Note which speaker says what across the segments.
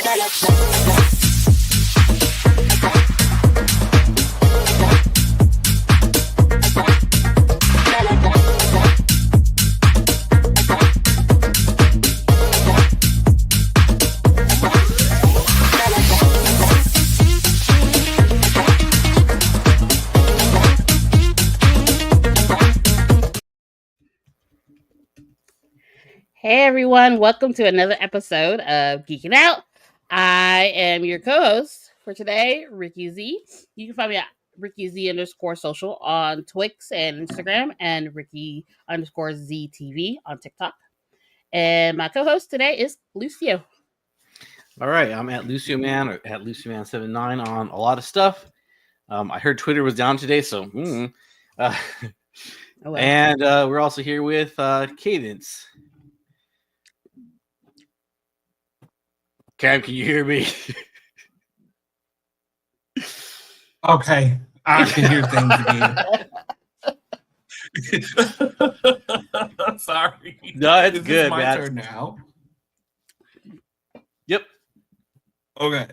Speaker 1: Hey everyone, welcome to another episode of Geeking Out. I am your co-host for today, Ricky Z. You can find me at Ricky Z_social on Twix and Instagram, and Ricky_ZTV on TikTok. And my co-host today is Lucio.
Speaker 2: All right, I'm at Lucio Man or at LucioMan79 on a lot of stuff. I heard Twitter was down today, so
Speaker 1: Oh, well.
Speaker 2: and we're also here with Cadence. Cam, can you hear me?
Speaker 3: Okay, I can hear things again. Sorry.
Speaker 2: No, it's
Speaker 3: Is
Speaker 2: good,
Speaker 3: this my
Speaker 2: man.
Speaker 3: turn now?
Speaker 2: Yep.
Speaker 3: Okay.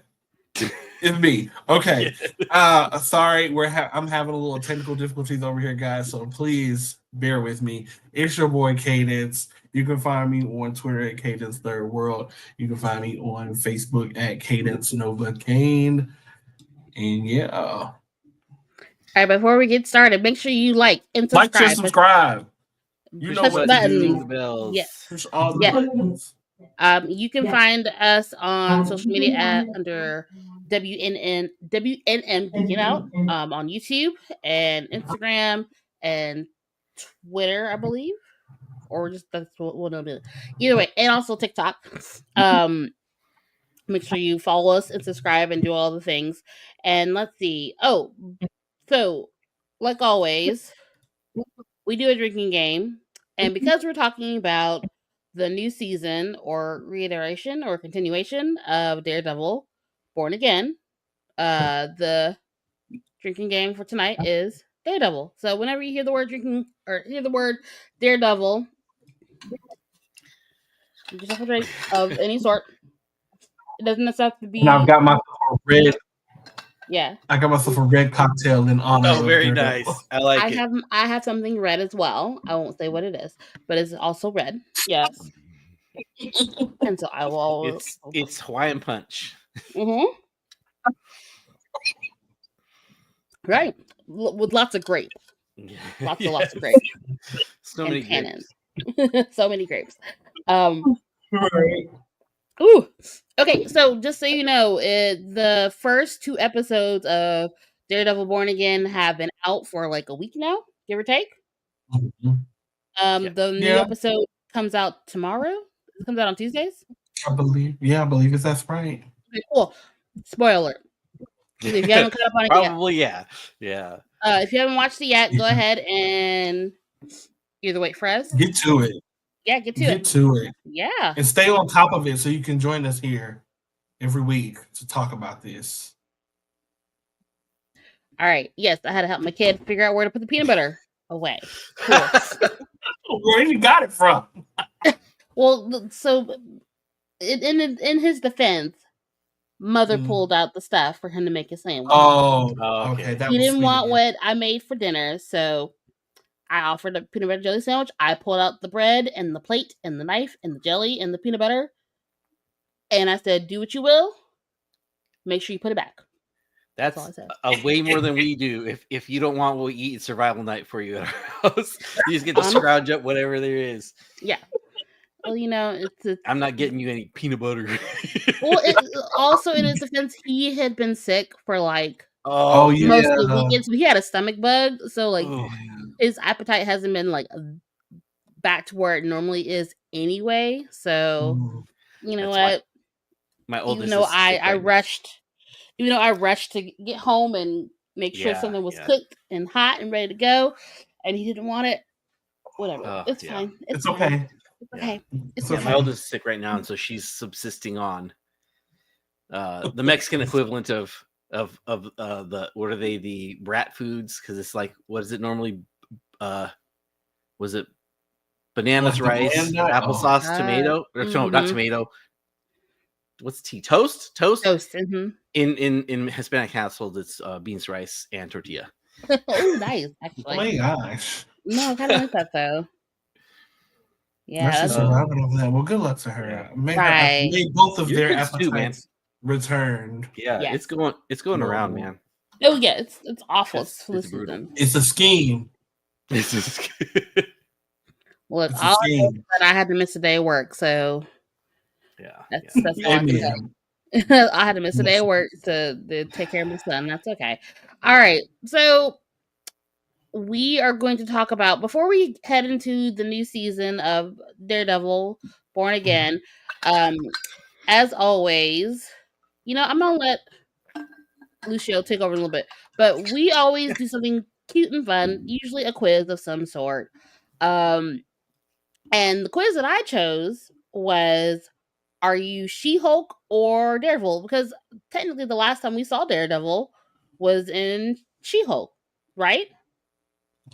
Speaker 3: It's me. Okay. Sorry, I'm having a little technical difficulties over here, guys. So please bear with me. It's your boy Cadence. You can find me on Twitter at Cadence Third World. You can find me on Facebook at Cadence Nova Kane. And yeah.
Speaker 1: All right, before we get started, make sure you like and subscribe.
Speaker 3: Like, share, subscribe. You know
Speaker 1: Push
Speaker 3: what
Speaker 1: buttons.
Speaker 3: to do.
Speaker 2: The bells.
Speaker 1: Yes.
Speaker 3: Push all the
Speaker 1: Yeah.
Speaker 3: buttons.
Speaker 1: You can find us on social media under WNM Geeking Out on YouTube and Instagram and Twitter, I believe, or just that's what we'll do. Either way, and also TikTok. Make sure you follow us and subscribe and do all the things. And let's see. Oh, so like always, we do a drinking game, and because we're talking about the new season or reiteration or continuation of Daredevil Born Again, the drinking game for tonight is Daredevil. So whenever you hear the word drinking or hear the word Daredevil, you just have a drink of any sort. It doesn't necessarily have to be.
Speaker 3: And I've got myself a red.
Speaker 1: Yeah.
Speaker 3: I got myself a red cocktail in honor.
Speaker 2: Oh,
Speaker 3: of
Speaker 2: very
Speaker 3: Daredevil.
Speaker 2: nice. I like it.
Speaker 1: I have something red as well. I won't say what it is, but it's also red. Yes. And so I will.
Speaker 2: It's Hawaiian Punch.
Speaker 1: Mm-hmm. Right. With lots of grapes. Lots of grapes.
Speaker 2: So
Speaker 1: and
Speaker 2: many
Speaker 1: cannons.
Speaker 2: grapes.
Speaker 1: So many grapes.
Speaker 3: Right.
Speaker 1: Ooh. Okay, so just so you know, the first 2 episodes of Daredevil Born Again have been out for like a week now, give or take.
Speaker 3: Mhm.
Speaker 1: The new episode comes out tomorrow. It comes out on Tuesdays.
Speaker 3: I believe that's right.
Speaker 1: Okay, cool. Spoiler alert. If you haven't caught up on it
Speaker 2: Probably, yeah.
Speaker 1: if you haven't watched it yet, go ahead and either wait for us.
Speaker 3: Get to it.
Speaker 1: Yeah, get to it. Yeah.
Speaker 3: And stay on top of it so you can join us here every week to talk about this.
Speaker 1: All right. Yes, I had to help my kid figure out where to put the peanut butter away. Cool.
Speaker 3: Where you got it from?
Speaker 1: Well, so in his defense, mother pulled out the stuff for him to make a sandwich.
Speaker 3: Oh, okay.
Speaker 1: He didn't want what I made for dinner, so I offered a peanut butter jelly sandwich. I pulled out the bread and the plate and the knife and the jelly and the peanut butter, and I said, "Do what you will. Make sure you put it back."
Speaker 2: That's
Speaker 1: all I said.
Speaker 2: Way more than we do. If you don't want what we eat, it's survival night for you at our house. You just get to scrounge up whatever there is.
Speaker 1: Yeah. Well, it's
Speaker 2: I'm not getting you any peanut butter.
Speaker 1: Well, also in his defense, he had been sick for like
Speaker 3: yeah,
Speaker 1: most of the weekend. So he had a stomach bug. So like
Speaker 2: Oh.
Speaker 1: his appetite hasn't been like back to where it normally is anyway. So you know
Speaker 2: That's
Speaker 1: what?
Speaker 2: My oldest.
Speaker 1: Even though I rushed to get home and make sure something was cooked and hot and ready to go, and he didn't want it. Whatever. It's fine. It's
Speaker 3: okay.
Speaker 1: Fine. It's okay. It's
Speaker 3: okay.
Speaker 2: My oldest is sick right now, and so she's subsisting on the Mexican equivalent of the what are they, the brat foods, because it's like, what is it normally, was it bananas, rice, applesauce, tomato, or no, not tomato, what's tea? Toast.
Speaker 1: Toast. Mm-hmm.
Speaker 2: In Hispanic households, it's beans, rice, and tortilla.
Speaker 1: Oh, nice. Actually,
Speaker 3: Oh my gosh.
Speaker 1: no, I kind of like that though. Yeah,
Speaker 3: She's surviving over that. Well, good luck to her.
Speaker 2: Yeah.
Speaker 3: Made both of
Speaker 2: Your
Speaker 3: their
Speaker 2: kids too, man.
Speaker 3: appetites returned.
Speaker 2: Yeah,
Speaker 1: Yes.
Speaker 2: it's going around, man.
Speaker 1: Oh yeah, it's awful.
Speaker 2: It's
Speaker 1: It's
Speaker 2: brutal.
Speaker 1: season.
Speaker 3: It's a scheme.
Speaker 1: Look,
Speaker 3: It's a
Speaker 1: all I know
Speaker 3: scheme.
Speaker 1: is that I had to miss a day of work, so
Speaker 2: Yeah.
Speaker 1: that's all I can say.
Speaker 3: Amen.
Speaker 1: I had to miss a day of work to take care of my son. That's okay. All right, so we are going to talk about, before we head into the new season of Daredevil Born Again, as always, I'm gonna let Lucio take over a little bit, but we always do something cute and fun, usually a quiz of some sort. And the quiz that I chose was, are you She-Hulk or Daredevil? Because technically the last time we saw Daredevil was in She-Hulk, right?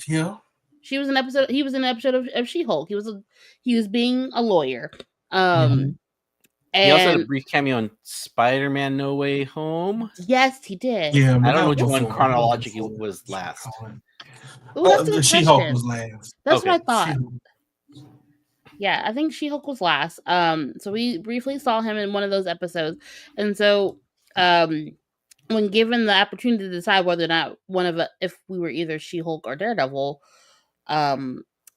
Speaker 3: Yeah.
Speaker 1: He was in an episode of She-Hulk. He was being a lawyer.
Speaker 2: He also had a
Speaker 1: And
Speaker 2: brief cameo in Spider-Man No Way Home.
Speaker 1: yes, he did.
Speaker 3: Yeah,
Speaker 2: I don't know which one chronologically was last.
Speaker 1: Ooh, that's a good
Speaker 3: She-Hulk
Speaker 1: question.
Speaker 3: was last.
Speaker 1: That's
Speaker 2: Okay.
Speaker 1: what I thought. Yeah, I think She-Hulk was last. So we briefly saw him in one of those episodes. And so when given the opportunity to decide whether or not if we were either She-Hulk or Daredevil,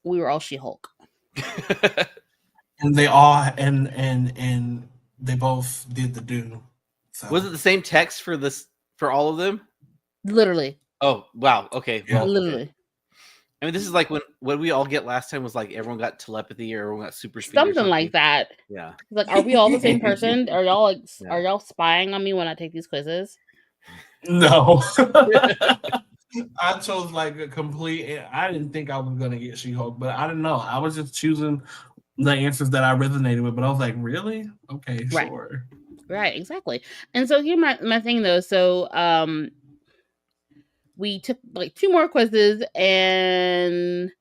Speaker 1: we were all She-Hulk.
Speaker 3: And they all and they both did the do. So.
Speaker 2: Was it the same text for all of them?
Speaker 1: Literally.
Speaker 2: Oh wow. Okay. Well,
Speaker 1: literally.
Speaker 2: Okay. I mean, this is like when we all get last time was like everyone got telepathy or everyone got super speed.
Speaker 1: Something like that.
Speaker 2: Yeah.
Speaker 1: Like, are we all the same person? Are y'all are y'all spying on me when I take these quizzes?
Speaker 3: No. I chose like a complete. I didn't think I was gonna get She-Hulk, but I didn't know. I was just choosing the answers that I resonated with. But I was like, really? Okay,
Speaker 1: right.
Speaker 3: sure.
Speaker 1: Right, exactly. And so here's my thing though. So we took like 2 more quizzes and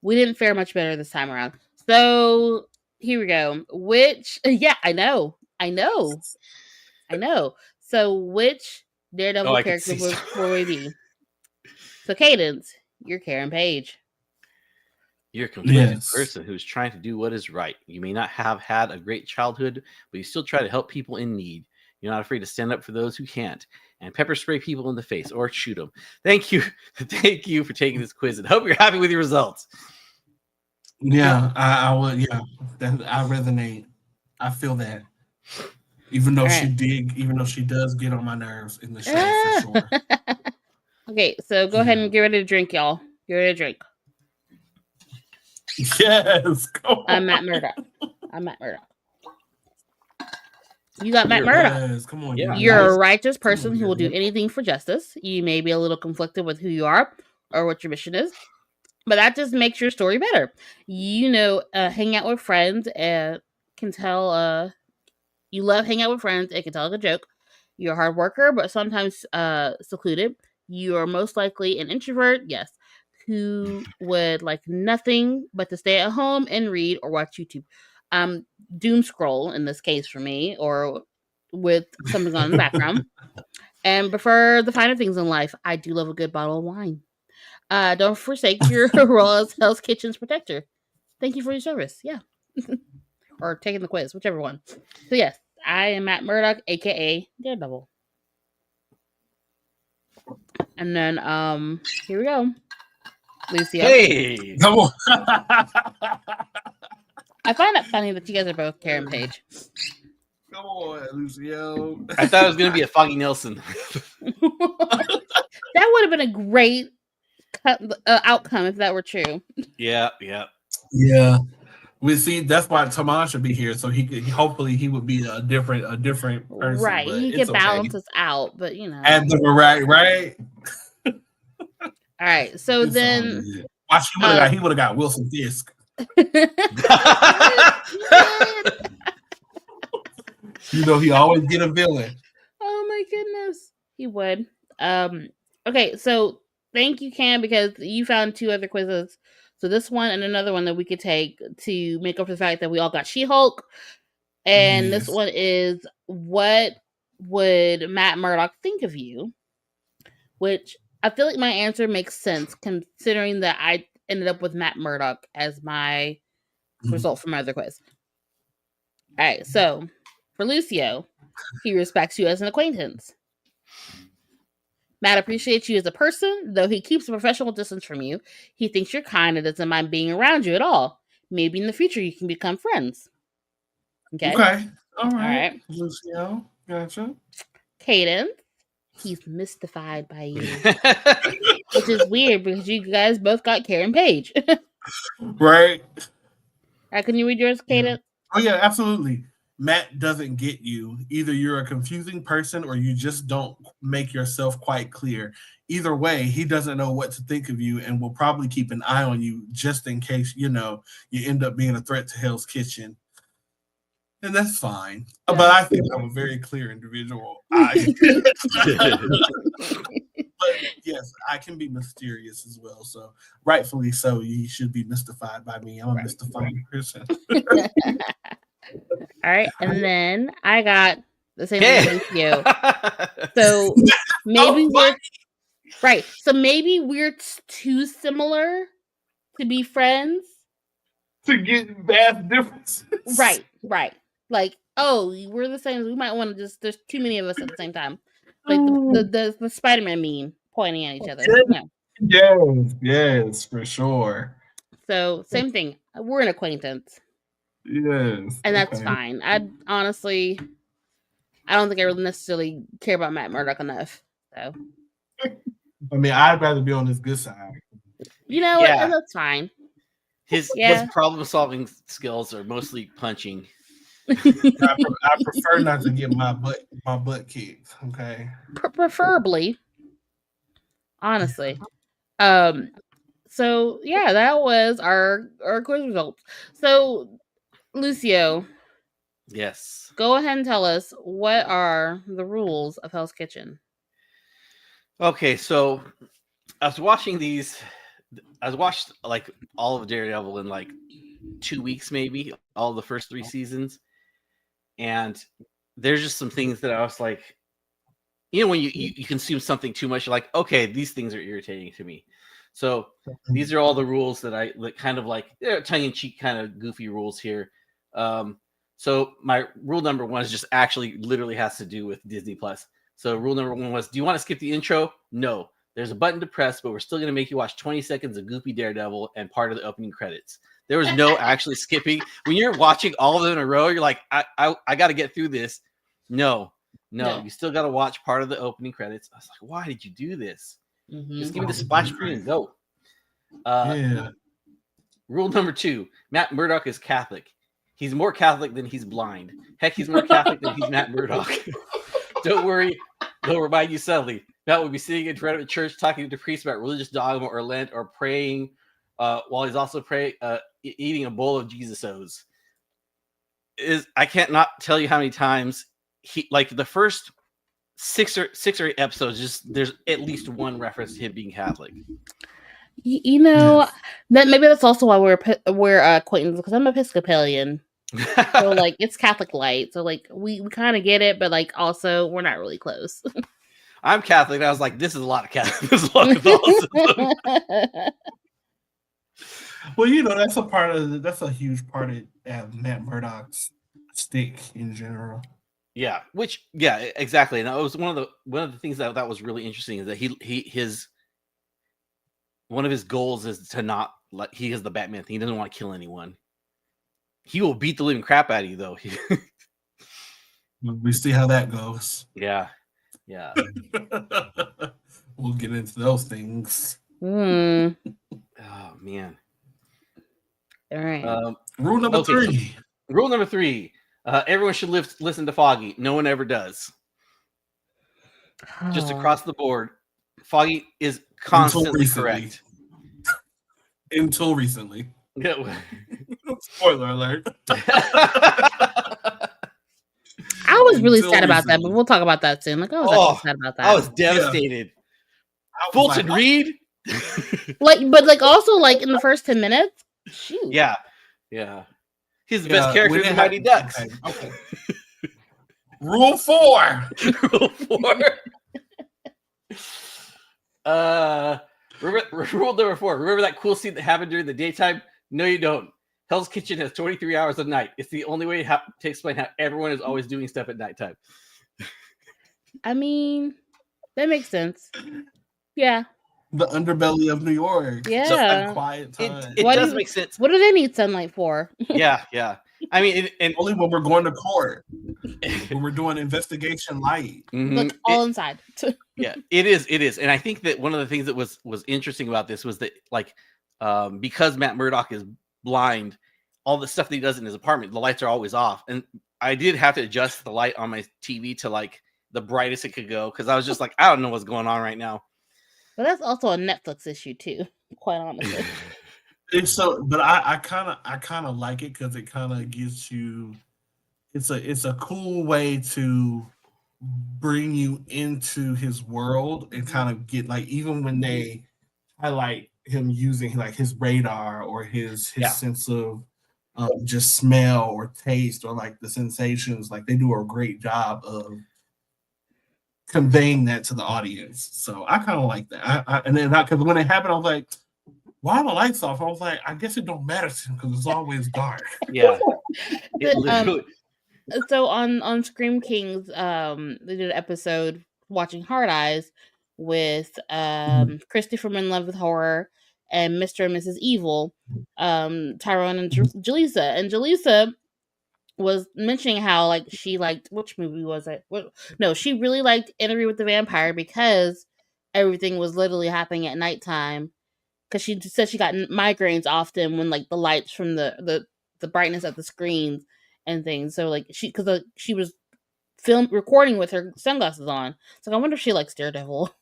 Speaker 1: we didn't fare much better this time around. So here we go. I know. So which Daredevil character will we be? So Cadence, you're Karen Page.
Speaker 2: You're a conflicted person who's trying to do what is right. You may not have had a great childhood, but you still try to help people in need. You're not afraid to stand up for those who can't and pepper spray people in the face or shoot them. Thank you for taking this quiz and hope you're happy with your results.
Speaker 3: Yeah, I would. Yeah, I resonate. I feel that. Even though she does get on my nerves in the show for sure.
Speaker 1: Okay, so go ahead and get ready to drink, y'all. Get ready to drink.
Speaker 3: Yes.
Speaker 1: I'm Matt Murdock. You got Matt Murdock.
Speaker 3: Yes, come on.
Speaker 2: Yeah.
Speaker 1: You're a righteous person who will do anything for justice. You may be a little conflicted with who you are or what your mission is, but that just makes your story better. Hang out with friends and can tell. You love hanging out with friends and can tell a good joke. You're a hard worker, but sometimes secluded. You are most likely an introvert, yes, who would like nothing but to stay at home and read or watch YouTube. Doom scroll in this case for me, or with something on in the background, and prefer the finer things in life. I do love a good bottle of wine. Don't forsake your role as Hell's Kitchen's protector. Thank you for your service. Yeah. Or taking the quiz, whichever one. So yes, I am Matt Murdock, aka Daredevil. And then here we go. Lucio.
Speaker 2: Hey,
Speaker 3: come on.
Speaker 1: I find it funny that you guys are both Karen Page.
Speaker 3: Come on, Lucio.
Speaker 2: I thought it was going to be a Foggy Nelson.
Speaker 1: That would have been a great outcome if that were true.
Speaker 2: Yeah.
Speaker 3: We see that's why Tomas should be here, so hopefully he would be a different person.
Speaker 1: Right, he can balance us out, but
Speaker 3: At the right.
Speaker 1: All right, so
Speaker 3: it's
Speaker 1: then
Speaker 3: watch he would have got Wilson Fisk. He always get a villain.
Speaker 1: Oh my goodness, he would. Okay, so thank you, Cam, because you found 2 other quizzes. So this one and another one that we could take to make up for the fact that we all got She-Hulk. And This one is, what would Matt Murdock think of you? Which I feel like my answer makes sense considering that I ended up with Matt Murdock as my result from my other quiz. All right, so for Lucio, he respects you as an acquaintance. Matt appreciates you as a person, though he keeps a professional distance from you. He thinks you're kind and doesn't mind being around you at all. Maybe in the future you can become friends. Okay.
Speaker 3: All right. Lucio, gotcha.
Speaker 1: Caden, he's mystified by you, which is weird because you guys both got Karen Page.
Speaker 3: Right.
Speaker 1: All right, can you read yours, Caden?
Speaker 3: Oh yeah, absolutely. Matt doesn't get you. Either you're a confusing person or you just don't make yourself quite clear. Either way, he doesn't know what to think of you and will probably keep an eye on you just in case, you end up being a threat to Hell's Kitchen. And that's fine. Yeah. But I think I'm a very clear individual. But yes, I can be mysterious as well. So rightfully so, you should be mystified by me. I'm a mystifying person.
Speaker 1: All right, and then I got the same thing with you. So maybe we're right. So maybe we're too similar to be friends.
Speaker 3: To get vast differences.
Speaker 1: Right. Like, oh, we're the same. We might want to just. There's too many of us at the same time. Like the Spider-Man meme pointing at each other.
Speaker 3: Yes, for sure.
Speaker 1: So same thing. We're an acquaintance.
Speaker 3: Yes,
Speaker 1: and that's fine. I don't think I really necessarily care about Matt Murdock enough. So,
Speaker 3: I mean, I'd rather be on his good side.
Speaker 1: And that's fine.
Speaker 2: His problem-solving skills are mostly punching.
Speaker 3: I prefer not to get my butt kicked. Okay,
Speaker 1: preferably, honestly. So yeah, that was our quiz results. So, Lucio.
Speaker 2: Yes.
Speaker 1: Go ahead and tell us what are the rules of Hell's Kitchen.
Speaker 2: Okay, so I watched like all of Daredevil in like 2 weeks, maybe all of the first 3 seasons, and there's just some things that I was like, when you consume something too much, you're like, okay, these things are irritating to me. So these are all the rules that I kind of like, tongue-in-cheek kind of goofy rules here. So my rule number 1 is just actually literally has to do with Disney Plus. So rule number 1 was, do you want to skip the intro? No. There's a button to press, but we're still going to make you watch 20 seconds of goofy Daredevil and part of the opening credits. There was no actually skipping. When you're watching all of them in a row, you're like, I got to get through this. No. You still got to watch part of the opening credits. I was like, why did you do this? Just give me the splash screen and go. Rule number 2, Matt Murdock is Catholic. He's more Catholic than he's blind. Heck, he's more Catholic than he's Matt Murdock. Don't worry, they'll remind you subtly. Matt will be sitting in front of a church talking to priests about religious dogma or Lent or praying while he's also eating a bowl of Jesus-O's. I can't not tell you how many times he, like the first 6 or 8 episodes, there's at least one reference to him being Catholic.
Speaker 1: That maybe that's also why we're acquaintances, because I'm Episcopalian. So like it's Catholic light. So like we kind of get it, but like also we're not really close.
Speaker 2: I'm Catholic. And I was like, this is a lot of Catholic. This is a lot of Catholicism.
Speaker 3: Well, that's a huge part of Matt Murdock's stick in general.
Speaker 2: Yeah, exactly. And it was one of the things that was really interesting is that one of his goals is to not like, he has the Batman thing. He doesn't want to kill anyone. He will beat the living crap out of you, though.
Speaker 3: We see how that goes.
Speaker 2: Yeah.
Speaker 3: We'll get into those things.
Speaker 2: Oh man.
Speaker 1: All right.
Speaker 3: Rule number 3.
Speaker 2: Rule number 3. Everyone should listen to Foggy. No one ever does. Just across the board, Foggy is constantly correct.
Speaker 3: Until recently.
Speaker 2: Yeah.
Speaker 3: Spoiler alert.
Speaker 1: I was really sad about that, but we'll talk about that soon. Like I was actually sad about that.
Speaker 2: I was devastated. Yeah. Fulton Reed.
Speaker 1: but also in the first 10 minutes. Shoot.
Speaker 2: Yeah. He's the best character in Mighty Ducks.
Speaker 3: Okay. Rule 4.
Speaker 2: Rule 4. Rule number 4. Remember that cool scene that happened during the daytime? No, you don't. Hell's Kitchen has 23 hours a night. It's the only way to explain how everyone is always doing stuff at nighttime.
Speaker 1: I mean, that makes sense. Yeah.
Speaker 3: The underbelly of New York.
Speaker 1: Yeah.
Speaker 3: Just a quiet time.
Speaker 2: It does make sense.
Speaker 1: What do they need sunlight for?
Speaker 2: Yeah. I mean, and
Speaker 3: only when we're going to court, when we're doing investigation light.
Speaker 1: Look, all inside.
Speaker 2: Yeah, it is. And I think that one of the things that was interesting about this was that, like, because Matt Murdock is blind, all the stuff that he does in his apartment, the lights are always off. And I did have to adjust the light on my TV to, like, the brightest it could go, because I was just like, I don't know what's going on right now.
Speaker 1: But that's also a Netflix issue too, quite honestly.
Speaker 3: It's so, but I kind of like it because it kind of gives you. It's a cool way to bring you into his world and kind of get, like, even when they highlight him using, like, his radar or his sense of just smell or taste or, like, the sensations, like, they do a great job of conveying that to the audience. So I kind of like that. And then because when it happened, I was like, why are the lights off? I was like, I guess it don't matter to him because it's always dark.
Speaker 2: Yeah.
Speaker 1: So on Scream Kings, they did an episode watching Hard Eyes with Christy from In Love with Horror and Mr. and Mrs. Evil, Tyrone and Jaleesa. And Jaleesa was mentioning how, like, she liked, which movie was it? No, she really liked Interview with the Vampire because everything was literally happening at nighttime. Because she said she got migraines often when, like, the lights from the brightness of the screens and things. So, like, she was recording with her sunglasses on. So I wonder if she likes Daredevil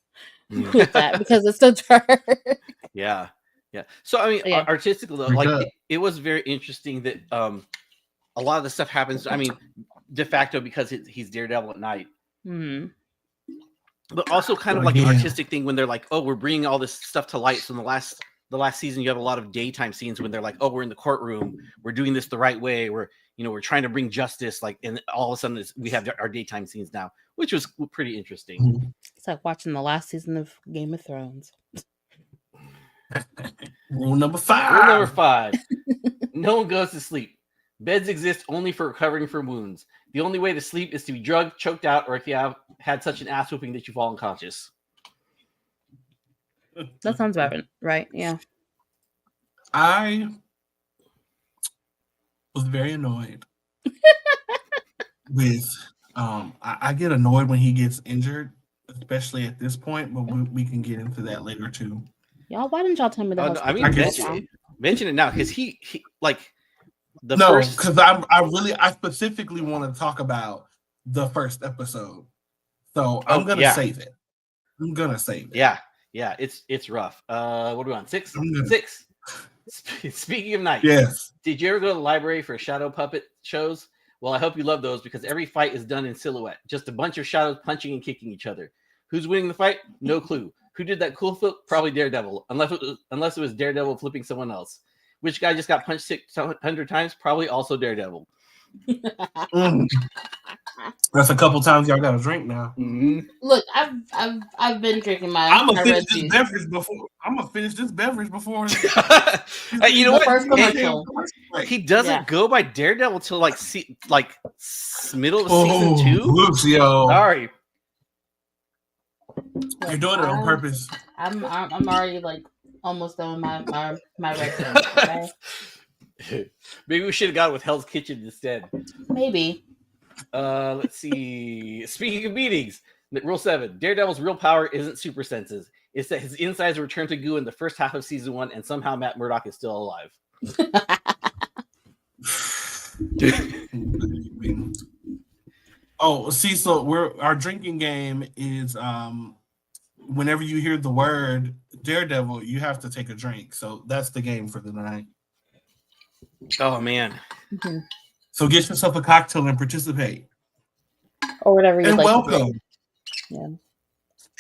Speaker 1: with that because it's so dark.
Speaker 2: Yeah. So I mean, artistically though, like, it was very interesting that a lot of the stuff happens. I mean, de facto because he's Daredevil at night.
Speaker 1: Mm-hmm.
Speaker 2: But also kind of like an artistic thing when they're like, oh, we're bringing all this stuff to light. So in the last season, you have a lot of daytime scenes when they're like, oh, we're in the courtroom, we're doing this the right way, we're trying to bring justice, like, and all of a sudden we have our daytime scenes now, which was pretty interesting.
Speaker 1: It's like watching the last season of Game of Thrones.
Speaker 3: Rule number 5.
Speaker 2: No one goes to sleep. Beds exist only for recovering from wounds. The only way to sleep is to be drugged, choked out, or if you have had such an ass whooping that you fall unconscious.
Speaker 1: That sounds about right. Yeah.
Speaker 3: I was very annoyed with. I get annoyed when he gets injured, especially at this point. But we can get into that later too.
Speaker 1: Y'all, why didn't y'all tell me that?
Speaker 2: I mean, mention it now because he like.
Speaker 3: Because I specifically want to talk about the first episode, so I'm gonna save it.
Speaker 2: Yeah, it's rough. What are we on? 6? 6. Speaking of night,
Speaker 3: yes.
Speaker 2: Did you ever go to the library for shadow puppet shows? Well, I hope you love those because every fight is done in silhouette, just a bunch of shadows punching and kicking each other. Who's winning the fight? No clue. Who did that cool flip? Probably Daredevil, unless it was Daredevil flipping someone else. Which guy just got punched 600 times? Probably also Daredevil.
Speaker 3: That's a couple times y'all got a drink now.
Speaker 2: Mm-hmm.
Speaker 1: Look, I've been drinking my.
Speaker 3: I'm gonna finish this beverage before.
Speaker 2: You know what?
Speaker 1: First commercial.
Speaker 2: He doesn't go by Daredevil till like middle of season 2.
Speaker 3: Whoops, yo.
Speaker 2: Sorry.
Speaker 3: You're doing it on purpose.
Speaker 1: I'm already like almost done with my red thing, okay?
Speaker 2: Maybe we should have gone with Hell's Kitchen instead.
Speaker 1: Maybe.
Speaker 2: Let's see. Speaking of meetings, Rule 7: Daredevil's real power isn't super senses. It's that his insides return to goo in the first half of season 1, and somehow Matt Murdock is still alive.
Speaker 3: Oh, see, so our drinking game is whenever you hear the word Daredevil, you have to take a drink. So that's the game for the night.
Speaker 2: Oh man.
Speaker 1: Mm-hmm.
Speaker 3: So get yourself a cocktail and participate.
Speaker 1: Or whatever you
Speaker 3: like.
Speaker 1: Welcome.
Speaker 3: Yeah.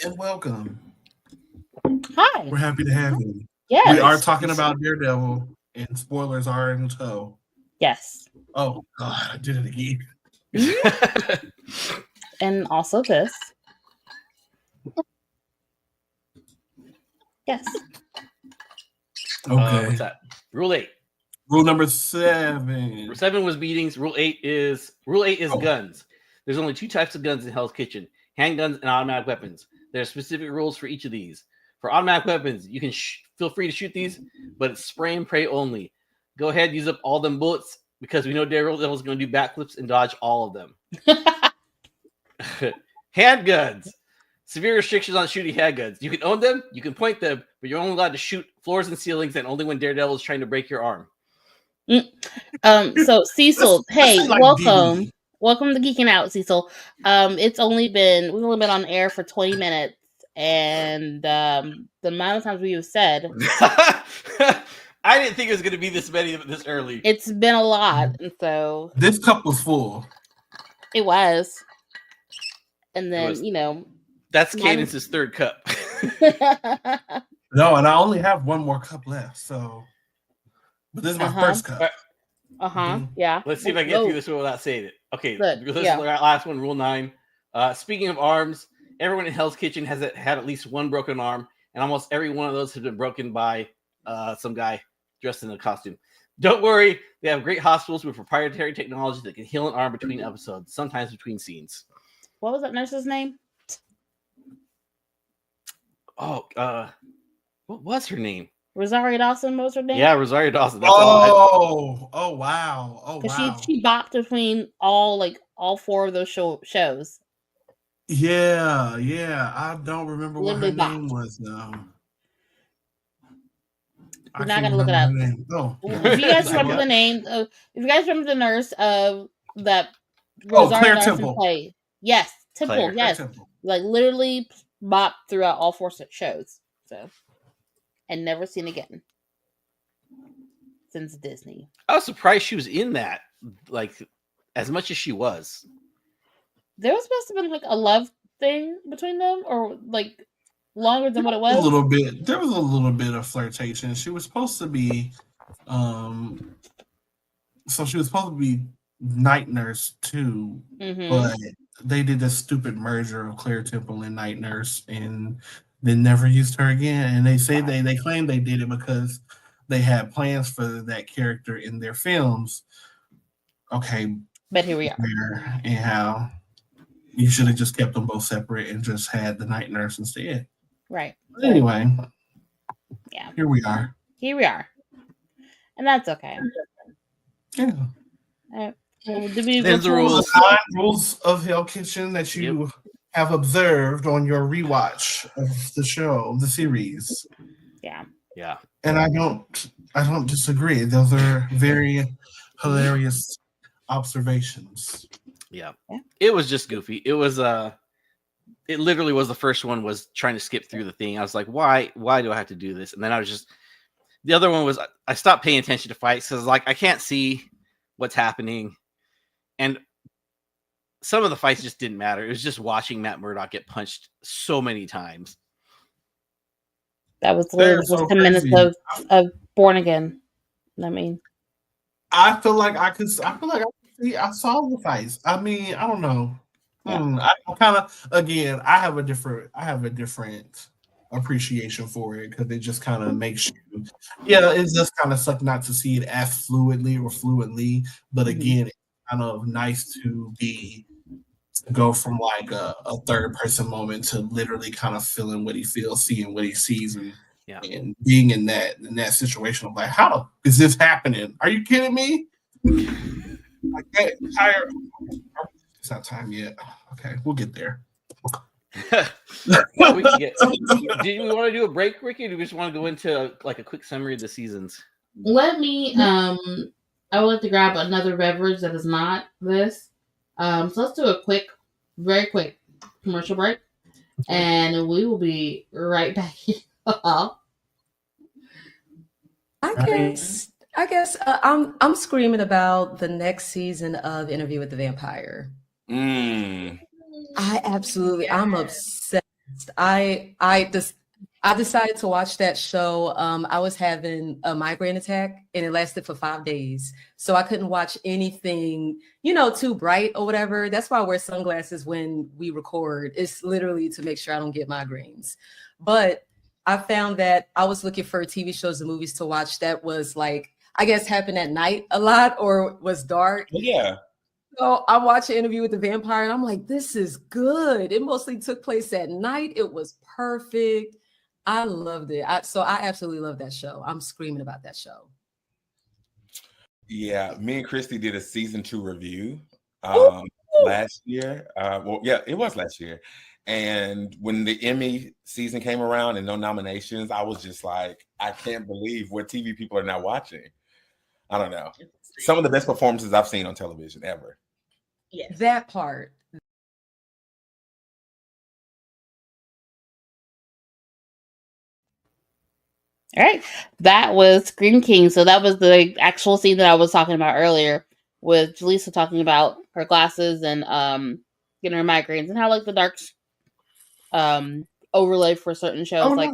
Speaker 3: And welcome.
Speaker 1: Hi.
Speaker 3: We're happy to have you.
Speaker 1: Yeah.
Speaker 3: We are talking about Daredevil, and spoilers are in tow.
Speaker 1: Yes.
Speaker 3: Oh God, I did it again.
Speaker 1: And also this. Yes.
Speaker 3: Okay.
Speaker 2: What's that? Rule 8.
Speaker 3: Rule number 7.
Speaker 2: Rule 7 was beatings. Rule 8 is guns. There's only 2 types of guns in Hell's Kitchen: handguns and automatic weapons. There are specific rules for each of these. For automatic weapons, you can feel free to shoot these, but it's spray and pray only. Go ahead, use up all them bullets because we know Daredevil is going to do backflips and dodge all of them. Handguns. Severe restrictions on shooting handguns. You can own them, you can point them, but you're only allowed to shoot floors and ceilings, and only when Daredevil is trying to break your arm.
Speaker 1: So Cecil, hey,
Speaker 3: like
Speaker 1: welcome.
Speaker 3: DVD.
Speaker 1: Welcome to Geeking Out, Cecil. We've only been on air for 20 minutes, and the amount of times we have said
Speaker 2: I didn't think it was going to be this many this early.
Speaker 1: It's been a lot, and so
Speaker 3: this cup was full.
Speaker 1: It was. And then,
Speaker 2: that's Cadence's third cup.
Speaker 3: No, and I only have one more cup left, so but this is my first cup.
Speaker 1: Yeah.
Speaker 2: Let's see if I can get through this one without saying it. Okay,
Speaker 1: Good.
Speaker 2: This is our last one, rule 9. Speaking of arms, everyone in Hell's Kitchen has had at least one broken arm, and almost every one of those has been broken by some guy dressed in a costume. Don't worry, they have great hospitals with proprietary technology that can heal an arm between episodes, sometimes between scenes.
Speaker 1: What was that nurse's name?
Speaker 2: Oh, what was her name?
Speaker 1: Rosario Dawson was her name?
Speaker 2: Yeah, Rosario Dawson.
Speaker 3: That's wow.
Speaker 1: Because she bopped between all 4 of those shows.
Speaker 3: Yeah. I don't remember what her name was now.
Speaker 1: We're not gonna look it up.
Speaker 3: Oh.
Speaker 1: If you guys remember the name, if you guys remember the nurse of that Rosario Dawson
Speaker 3: Temple.
Speaker 1: played. Yes, Temple.
Speaker 2: Claire.
Speaker 1: Yes,
Speaker 3: Temple.
Speaker 1: Literally bopped throughout all 4 shows. So, and never seen again since Disney.
Speaker 2: I was surprised she was in that, as much as she was.
Speaker 1: There was supposed to be a love thing between them, or longer than what it was.
Speaker 3: A little bit. There was a little bit of flirtation. She was supposed to be, so she was supposed to be Night Nurse too, but they did this stupid merger of Claire Temple and Night Nurse, and they never used her again. And they say they claim they did it because they had plans for that character in their films. Okay,
Speaker 1: but here we are.
Speaker 3: And how you should have just kept them both separate and just had the Night Nurse instead.
Speaker 1: Right.
Speaker 3: But anyway,
Speaker 1: yeah.
Speaker 3: Here we are.
Speaker 1: And that's okay.
Speaker 3: Yeah.
Speaker 2: There's the rules.
Speaker 3: 9 rules of Hell Kitchen that you have observed on your rewatch of the show, the series.
Speaker 1: Yeah.
Speaker 3: And I don't disagree. Those are very hilarious observations.
Speaker 2: Yeah. It was just goofy. It was it literally was the first one was trying to skip through the thing. I was like, why do I have to do this? And then I was just, the other one was I stopped paying attention to fights because I can't see what's happening. And some of the fights just didn't matter. It was just watching Matt Murdock get punched so many times.
Speaker 1: That was literally 10 minutes of Born Again.
Speaker 3: I feel like I saw the fights. I don't know. I kind of, again, I have a different appreciation for it because it just kind of makes you, it's just kind of suck not to see it as fluidly, but again, it's kind of nice to go from a third person moment to literally kind of feeling what he feels, seeing what he sees, and being in that situation of how is this happening? Are you kidding me? It's not time yet. Okay, we'll get there.
Speaker 2: Well, do we want to do a break, Ricky, or do we just want to go into a quick summary of the seasons?
Speaker 1: Let me I would like to grab another beverage that is not this. So let's do a very quick commercial break, and we will be right back here.
Speaker 4: I guess I'm screaming about the next season of Interview with the Vampire. I'm obsessed. I decided to watch that show. I was having a migraine attack and it lasted for 5 days. So I couldn't watch anything, too bright or whatever. That's why I wear sunglasses when we record. It's literally to make sure I don't get migraines. But I found that I was looking for TV shows and movies to watch that was like, I guess happened at night a lot or was dark.
Speaker 5: Yeah.
Speaker 4: So I watched an Interview with the Vampire and I'm like, this is good. It mostly took place at night. It was perfect. I loved it. So I absolutely love that show. I'm screaming about that show.
Speaker 5: Yeah, me and Christy did a season 2 review
Speaker 4: Ooh.
Speaker 5: last year. It was last year. And when the Emmy season came around and no nominations, I was just like, I can't believe what TV people are now watching. I don't know. Some of the best performances I've seen on television ever.
Speaker 4: Yes. That part.
Speaker 1: All right, that was Scream King. So that was the actual scene that I was talking about earlier, with Jaleesa talking about her glasses and getting her migraines and how like the dark overlay for certain shows like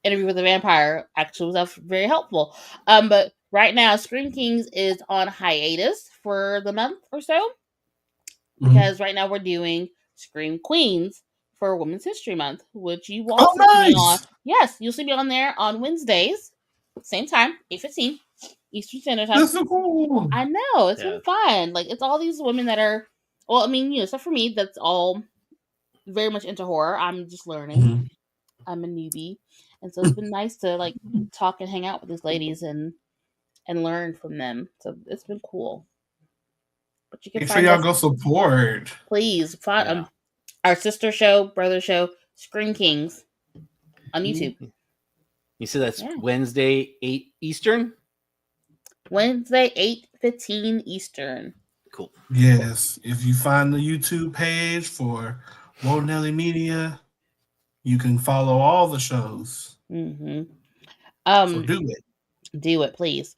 Speaker 1: Interview with the Vampire actually was very helpful. But right now, Scream Kings is on hiatus for the month or so because right now we're doing Scream Queens for Women's History Month, which you will see me on. Yes, you'll see me on there on Wednesdays, same time, 8:15 Eastern Standard Time.
Speaker 3: That's so cool.
Speaker 1: I know, it's been fun. Like, it's all these women that are, well, I mean, except for me, that's all very much into horror. I'm just learning.
Speaker 3: Mm-hmm.
Speaker 1: I'm a newbie. And so it's been nice to like talk and hang out with these ladies and learn from them. So it's been cool. But you can
Speaker 3: Make sure
Speaker 1: find
Speaker 3: y'all
Speaker 1: us,
Speaker 3: go support.
Speaker 1: please find our sister show, brother show, Scream Kings on YouTube.
Speaker 2: You said that's Wednesday 8 Eastern?
Speaker 1: Wednesday 8:15 Eastern.
Speaker 2: Cool.
Speaker 3: Yes, if you find the YouTube page for Whoa Nelly Media, you can follow all the shows.
Speaker 1: Mm-hmm.
Speaker 3: So do it.
Speaker 1: Do it, please.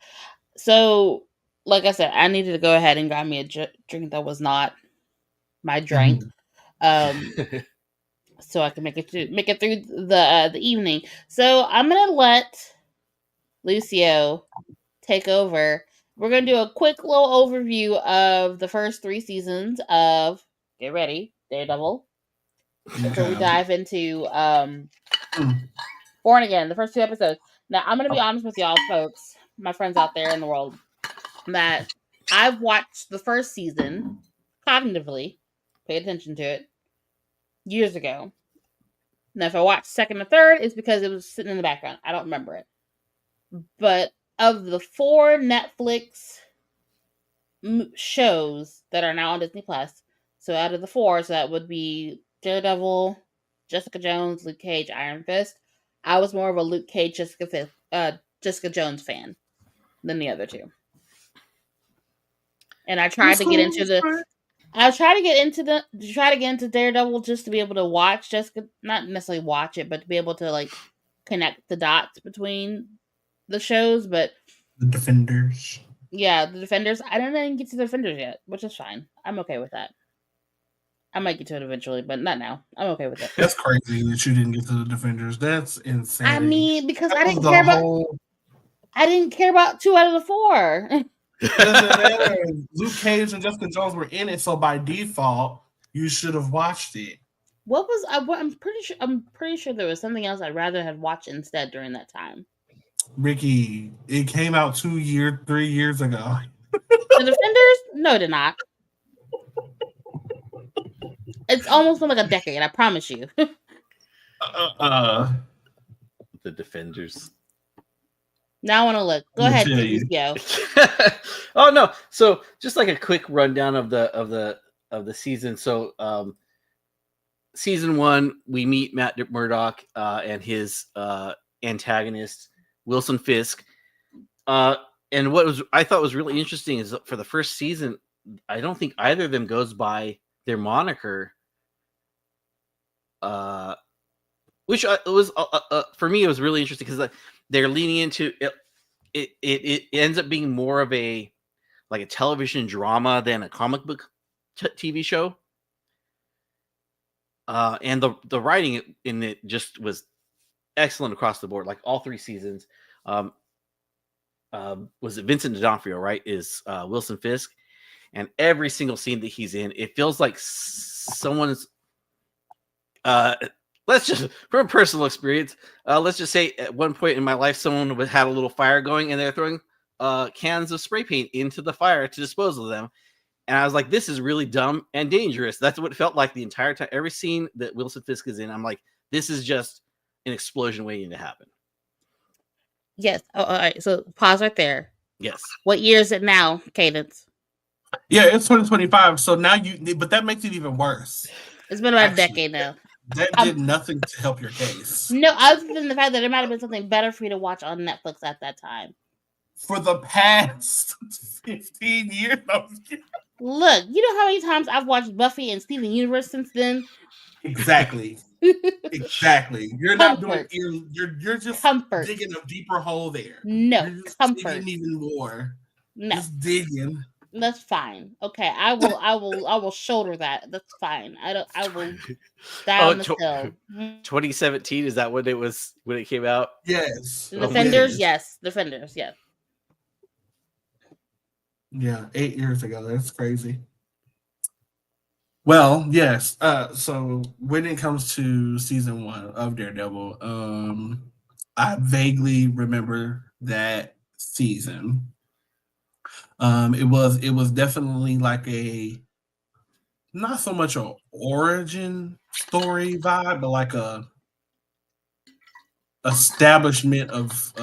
Speaker 1: So, like I said, I needed to go ahead and grab me a drink that was not my drink, so I can make it through the evening. So I'm gonna let Lucio take over. We're gonna do a quick little overview of the first 3 seasons of, get ready, Daredevil. Before we dive into Born Again, the first 2 episodes. Now, I'm going to be honest with y'all, folks, my friends out there in the world, that I've watched the first season cognitively, paid attention to it, years ago. Now, if I watched second or third, it's because it was sitting in the background. I don't remember it. But of the 4 Netflix shows that are now on Disney Plus, so out of the 4, so that would be Daredevil, Jessica Jones, Luke Cage, Iron Fist. I was more of a Luke Cage, Jessica Jones fan than the other 2. And I tried to get into Daredevil just to be able to watch Jessica, not necessarily watch it, but to be able to like connect the dots between the shows. But
Speaker 3: the Defenders.
Speaker 1: Yeah, the Defenders. I don't even get to the Defenders yet, which is fine. I'm okay with that. I might get to it eventually, but not now. I'm okay with it.
Speaker 3: That's crazy that you didn't get to the Defenders. That's insane.
Speaker 1: I mean, because I didn't care about 2 out of the 4.
Speaker 3: Luke Cage and Jessica Jones were in it, so by default, you should have watched it.
Speaker 1: I'm pretty sure there was something else I'd rather have watched instead during that time.
Speaker 3: Ricky, it came out 3 years ago.
Speaker 1: The Defenders? No, it did not. It's almost been like a decade, I promise you.
Speaker 2: The Defenders.
Speaker 1: Now I want to look. Go ahead, Lucio.
Speaker 2: Oh no! So just like a quick rundown of the season. So season 1, we meet Matt Murdock and his antagonist Wilson Fisk. And what I thought was really interesting is for the first season, I don't think either of them goes by their moniker. Which was for me, it was really interesting because they're leaning into it. It ends up being more of a television drama than a comic book TV show. And the writing in it just was excellent across the board. Like all 3 seasons. Was it Vincent D'Onofrio? Right, is Wilson Fisk, and every single scene that he's in, it feels like someone's. Let's just, from personal experience, let's just say at one point in my life, someone had a little fire going, and they're throwing cans of spray paint into the fire to dispose of them. And I was like, this is really dumb and dangerous. That's what it felt like the entire time. Every scene that Wilson Fisk is in, I'm like, this is just an explosion waiting to happen.
Speaker 1: Yes. Oh, all right. So pause right there.
Speaker 2: Yes.
Speaker 1: What year is it now, Cadence?
Speaker 3: Yeah, it's 2025. So now but that makes it even worse.
Speaker 1: It's been about a decade now.
Speaker 3: That did nothing to help your case.
Speaker 1: No, other than the fact that there might have been something better for you to watch on Netflix at that time.
Speaker 3: For the past 15 years.
Speaker 1: Look, you know how many times I've watched Buffy and Steven Universe since then?
Speaker 3: Exactly. Exactly. You're not doing. You're just digging a deeper hole there.
Speaker 1: No,
Speaker 3: you're just
Speaker 1: comfort.
Speaker 3: digging even more.
Speaker 1: No,
Speaker 3: just digging.
Speaker 1: That's fine. Okay, I will shoulder that. That's fine. I will die on the hill.
Speaker 2: 2017, is that when it came out?
Speaker 3: Yes.
Speaker 1: The Defenders, yes. Defenders, yes.
Speaker 3: Yeah, 8 years ago. That's crazy. Well, yes. So when it comes to season 1 of Daredevil, I vaguely remember that season. It was definitely like a not so much a origin story vibe, but like a establishment of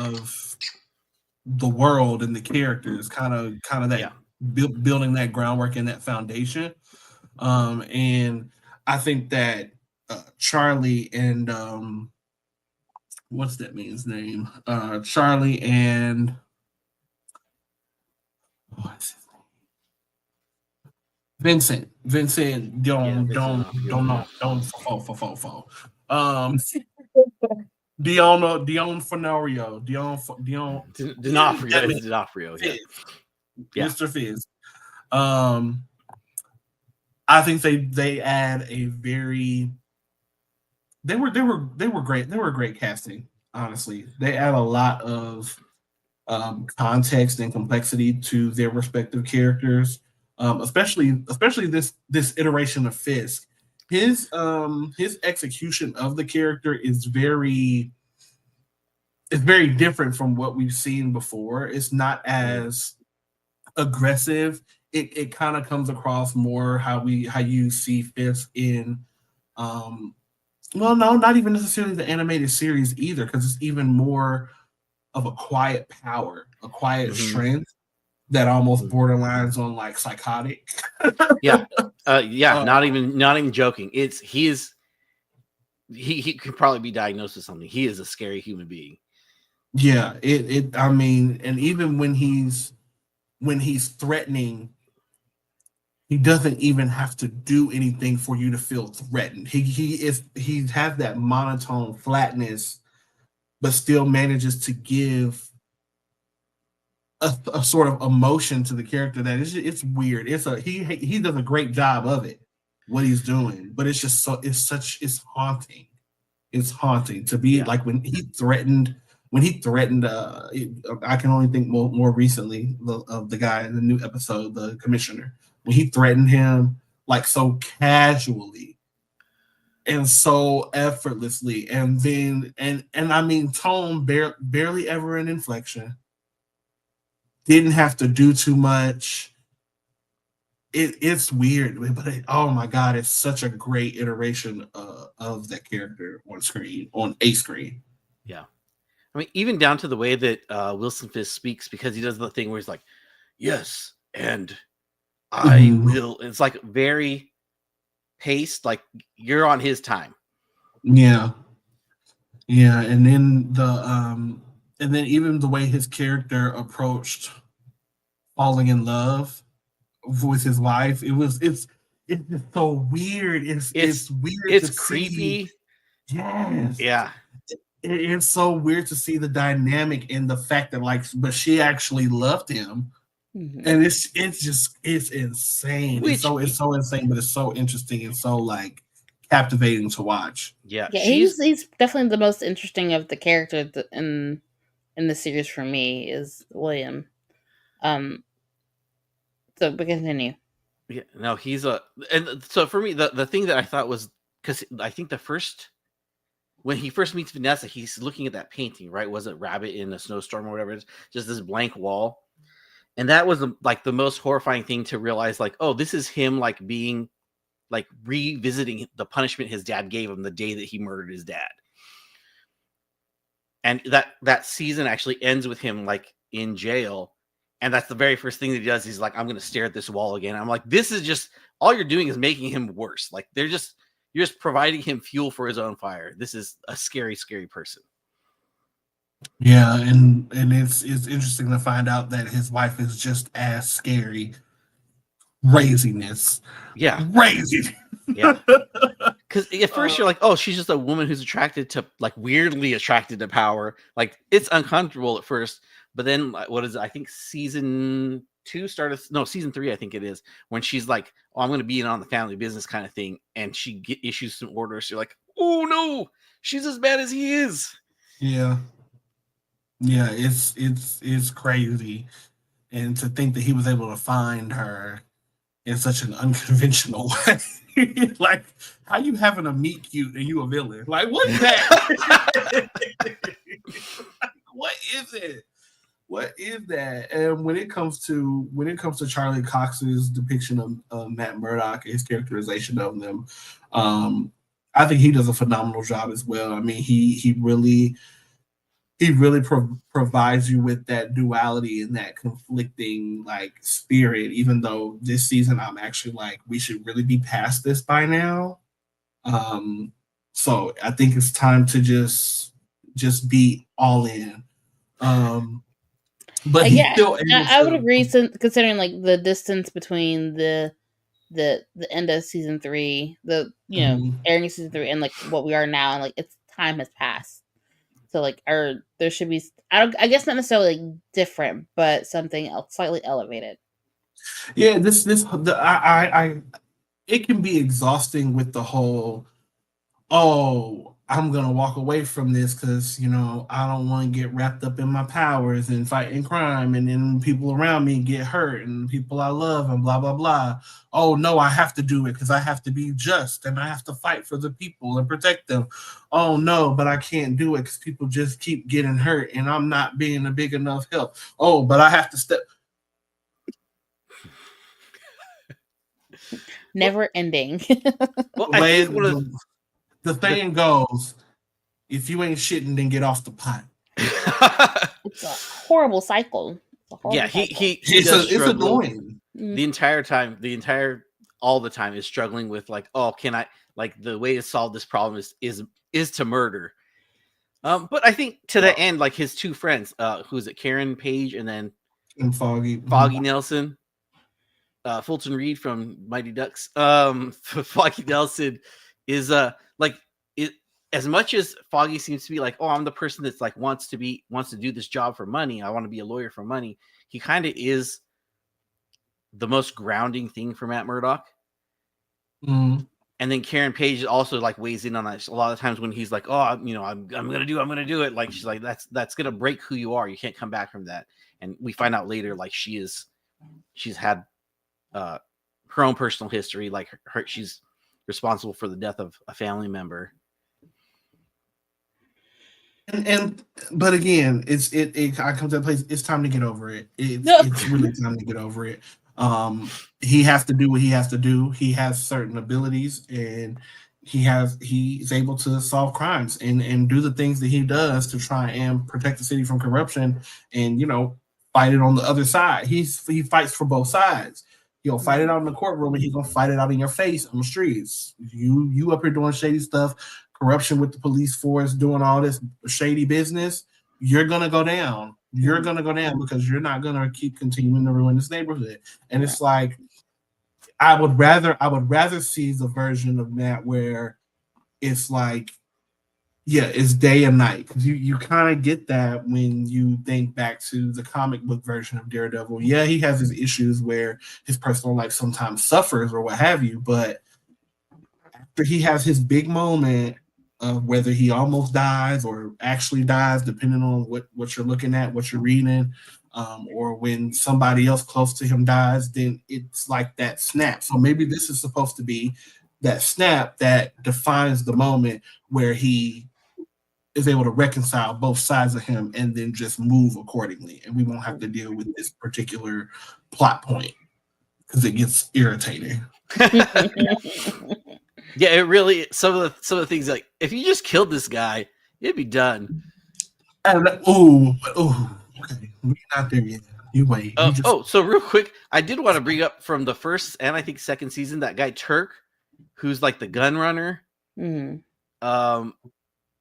Speaker 3: the world and the characters, kind of that building that groundwork and that foundation. And I think that Charlie and what's that man's name? Charlie and what's his name? Vincent Dion
Speaker 2: D'Onofrio. Yeah.
Speaker 3: Mr. Fizz. I think they add a very they were great. They were great casting, honestly. They add a lot of context and complexity to their respective characters. Especially this iteration of Fisk. His execution of the character is very different from what we've seen before. It's not as aggressive. It kind of comes across more how you see Fisk in not even necessarily the animated series either, because it's even more of a quiet power, a quiet strength that almost borderlines on like psychotic.
Speaker 2: Not even joking. He could probably be diagnosed with something. He is a scary human being.
Speaker 3: Yeah, I mean, and even when he's threatening, he doesn't even have to do anything for you to feel threatened. He has that monotone flatness, but still manages to give a sort of emotion to the character that it's weird. He does a great job of it, what he's doing, but it's just it's haunting. It's haunting to be like when he threatened. I can only think more recently of the guy in the new episode, the commissioner, when he threatened him like so casually and so effortlessly, and then and I mean tone barely ever an inflection. Didn't have to do too much. It's weird, but oh my god, it's such a great iteration of that character on a screen.
Speaker 2: Yeah. I mean, even down to the way that Wilson Fisk speaks, because he does the thing where he's like, yes, and I will. It's like very paced, like you're on his time.
Speaker 3: Yeah. Yeah. And then even the way his character approached falling in love with his wife, it's just so weird. It's weird.
Speaker 2: It's creepy.
Speaker 3: Yes.
Speaker 2: Yeah.
Speaker 3: It's so weird to see the dynamic and the fact that but she actually loved him, and it's insane. It's so insane, but it's so interesting and so captivating to watch.
Speaker 2: Yeah,
Speaker 1: Yeah, he's definitely the most interesting of the characters in the series for me is William. So we continue.
Speaker 2: Yeah, no, he's a, and so for me, the thing that I thought was, because I think when he first meets Vanessa, he's looking at that painting, right? Was it Rabbit in a Snowstorm or whatever it is? Just this blank wall. And that was like the most horrifying thing to realize, like, oh, this is him like being like revisiting the punishment his dad gave him the day that he murdered his dad. And that season actually ends with him like in jail. And that's the very first thing that he does. He's like, I'm going to stare at this wall again. I'm like, this is just, all you're doing is making him worse. Like you're just providing him fuel for his own fire. This is a scary, scary person.
Speaker 3: Yeah, and it's interesting to find out that his wife is just as scary. Craziness.
Speaker 2: Yeah.
Speaker 3: Crazy.
Speaker 2: Yeah. Because at first you're like, oh, she's just a woman who's weirdly attracted to power. Like it's uncomfortable at first, but then what is it? I think season 3, I think it is, when she's like, oh, I'm going to be in on the family business kind of thing. And she issues some orders. You're like, oh no, she's as bad as he is.
Speaker 3: Yeah. Yeah, it's crazy. And to think that he was able to find her in such an unconventional way. Like, how you having a meet cute and you a villain? Like, what is that? What is it? What is that? And when it comes to Charlie Cox's depiction of Matt Murdock, his characterization of them, I think he does a phenomenal job as well. I mean, he really provides you with that duality and that conflicting like spirit, even though this season I'm actually like, we should really be past this by now. So I think it's time to just be all in. But he's still
Speaker 1: I would agree, considering like the distance between the end of season 3, airing season 3, and like what we are now, and like it's time has passed. So like, there should be, I guess not necessarily like different, but something else slightly elevated.
Speaker 3: Yeah, it can be exhausting with the whole, oh, I'm gonna walk away from this because I don't want to get wrapped up in my powers and fighting crime, and then people around me get hurt and people I love and blah blah blah. Oh no, I have to do it because I have to be just and I have to fight for the people and protect them. Oh no, but I can't do it because people just keep getting hurt and I'm not being a big enough help. Oh, but I have to step.
Speaker 1: Never ending.
Speaker 3: Well, the saying goes, if you ain't shitting, then get off the pot.
Speaker 1: It's a horrible cycle.
Speaker 3: It's annoying.
Speaker 2: The entire time, all the time is struggling with like, oh, can I, like, the way to solve this problem is to murder. But I think to the end, like his two friends, who's it, Karen Page and Foggy Nelson, Fulton Reed from Mighty Ducks. Foggy Nelson is as much as Foggy seems to be like, oh, I'm the person that's like wants to do this job for money. I want to be a lawyer for money. He kind of is the most grounding thing for Matt Murdock.
Speaker 3: Mm.
Speaker 2: And then Karen Page also like weighs in on that a lot of times when he's like, oh, I'm gonna do it. Like she's like, that's gonna break who you are. You can't come back from that. And we find out later, like she's had her own personal history. Like she's responsible for the death of a family member.
Speaker 3: But again, I come to that place. It's time to get over it. It's really time to get over it. He has to do what he has to do. He has certain abilities, and he's able to solve crimes and do the things that he does to try and protect the city from corruption, and fight it on the other side. He fights for both sides. He'll fight it out in the courtroom, and he's gonna fight it out in your face on the streets. You up here doing shady stuff, corruption with the police force, doing all this shady business. You're gonna go down. You're gonna go down because you're not gonna keep continuing to ruin this neighborhood. And it's like, I would rather see the version of that where it's like, yeah, it's day and night. You kind of get that when you think back to the comic book version of Daredevil. Yeah, he has his issues where his personal life sometimes suffers or what have you, but after he has his big moment of whether he almost dies or actually dies, depending on what you're looking at, what you're reading, or when somebody else close to him dies, then it's like that snap. So maybe this is supposed to be that snap that defines the moment where he is able to reconcile both sides of him and then just move accordingly. And we won't have to deal with this particular plot point because it gets irritating.
Speaker 2: Yeah, it really some of the things like if you just killed this guy, it'd be done.
Speaker 3: And okay, we're not there yet. You wait.
Speaker 2: So real quick, I did want to bring up from the first and I think second season that guy Turk, who's like the gun runner.
Speaker 1: Mm-hmm.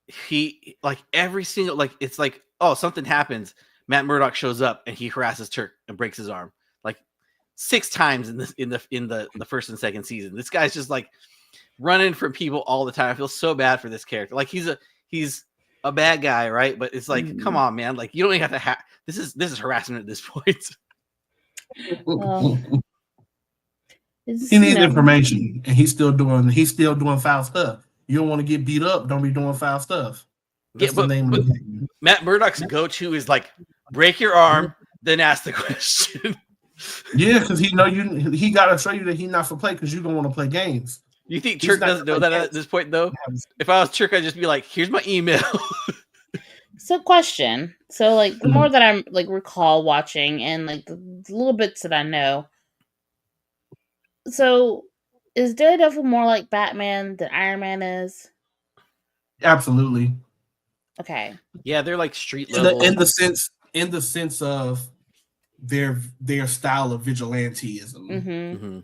Speaker 2: He like every single it's like something happens. Matt Murdock shows up and he harasses Turk and breaks his arm like 6 times in the first and second season. This guy's just like running from people all the time. I feel so bad for this character. Like he's a bad guy, right? But it's like, come on, man. Like you don't even have to this is harassment at this point.
Speaker 3: He needs information, and he's still doing foul stuff. You don't want to get beat up. Don't be doing foul stuff. That's the name of the thing.
Speaker 2: Matt Murdock's go-to is like break your arm, then ask the question.
Speaker 3: Yeah, because he got to show you that he's not for play because you don't want to play games.
Speaker 2: You think Turk doesn't know that at this point, though? If I was Turk, I'd just be like, "Here's my email."
Speaker 1: So, question. So, like, the more that I'm like recall watching, and like the little bits that I know. So, is Daredevil more like Batman than Iron Man is?
Speaker 3: Absolutely.
Speaker 1: Okay.
Speaker 2: Yeah, they're like street level
Speaker 3: in the sense of their style of vigilanteism.
Speaker 1: Mm-hmm.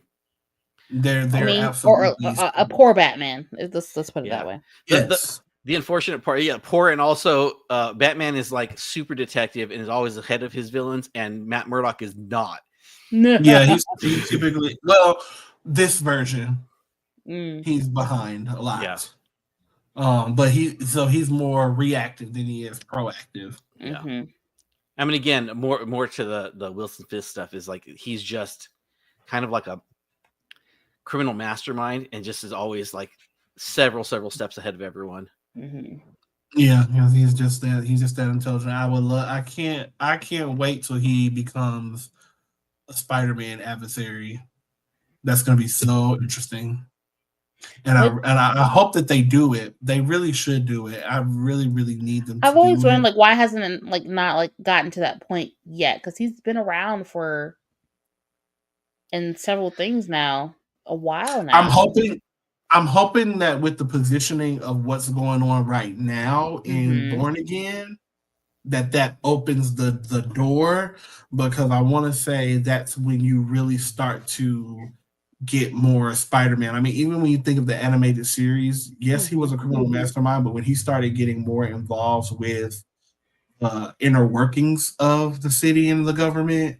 Speaker 3: They're absolutely
Speaker 1: or a poor Batman. Let's put it that way.
Speaker 3: Yes.
Speaker 2: The unfortunate part, poor, and also Batman is like super detective and is always ahead of his villains, and Matt Murdock is not.
Speaker 3: Yeah, he's typically this version he's behind a lot.
Speaker 2: Yeah.
Speaker 3: But he's more reactive than he is proactive.
Speaker 2: Yeah.
Speaker 1: Mm-hmm.
Speaker 2: I mean, again, more to the Wilson Fisk stuff is like he's just kind of like a criminal mastermind and just is always like several steps ahead of everyone.
Speaker 1: Mm-hmm.
Speaker 3: Yeah, he's just that intelligent. I can't wait till he becomes a Spider-Man adversary. That's going to be so interesting. And I hope that they do it. They really should do it. I really need them.
Speaker 1: I've always wondered, like, why hasn't it not gotten to that point yet? Because he's been around in several things now, a while now.
Speaker 3: I'm hoping that with the positioning of what's going on right now in Born Again, that opens the door, because I want to say that's when you really start to get more Spider-Man. I mean, even when you think of the animated series, yes, he was a criminal mastermind, but when he started getting more involved with inner workings of the city and the government,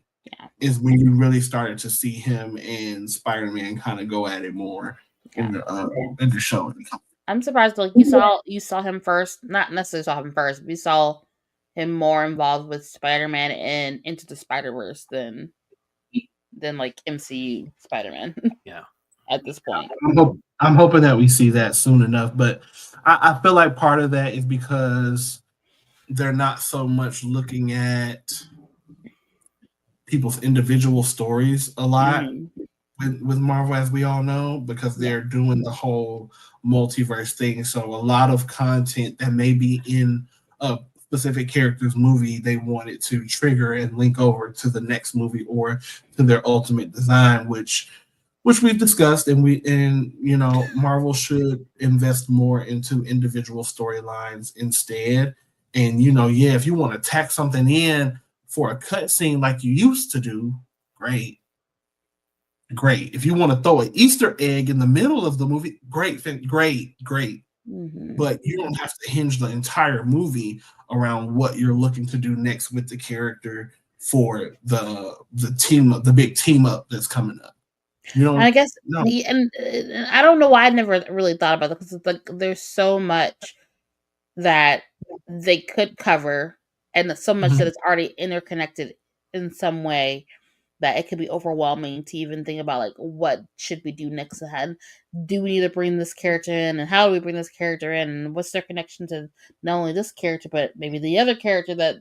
Speaker 3: is when you really started to see him and Spider-Man kind of go at it more in the show.
Speaker 1: I'm surprised, like you saw him first, not necessarily saw him first, but you saw him more involved with Spider-Man and Into the Spider-Verse than like MCU Spider-Man.
Speaker 2: Yeah.
Speaker 1: At this point.
Speaker 3: I'm hoping that we see that soon enough, but I feel like part of that is because they're not so much looking at people's individual stories a lot with Marvel, as we all know, because they're doing the whole multiverse thing. So a lot of content that may be in a specific character's movie, they want it to trigger and link over to the next movie or to their ultimate design, which we've discussed, and Marvel should invest more into individual storylines instead. And if you want to tack something in for a cutscene like you used to do, great. If you want to throw an Easter egg in the middle of the movie, great. But you don't have to hinge the entire movie around what you're looking to do next with the character for the team up, the big team up that's coming up.
Speaker 1: I guess, and I don't know why I never really thought about it, because it's like there's so much that they could cover, and so much that it's already interconnected in some way, that it could be overwhelming to even think about like what should we do next ahead. Do we need to bring this character in, and how do we bring this character in, and what's their connection to not only this character but maybe the other character that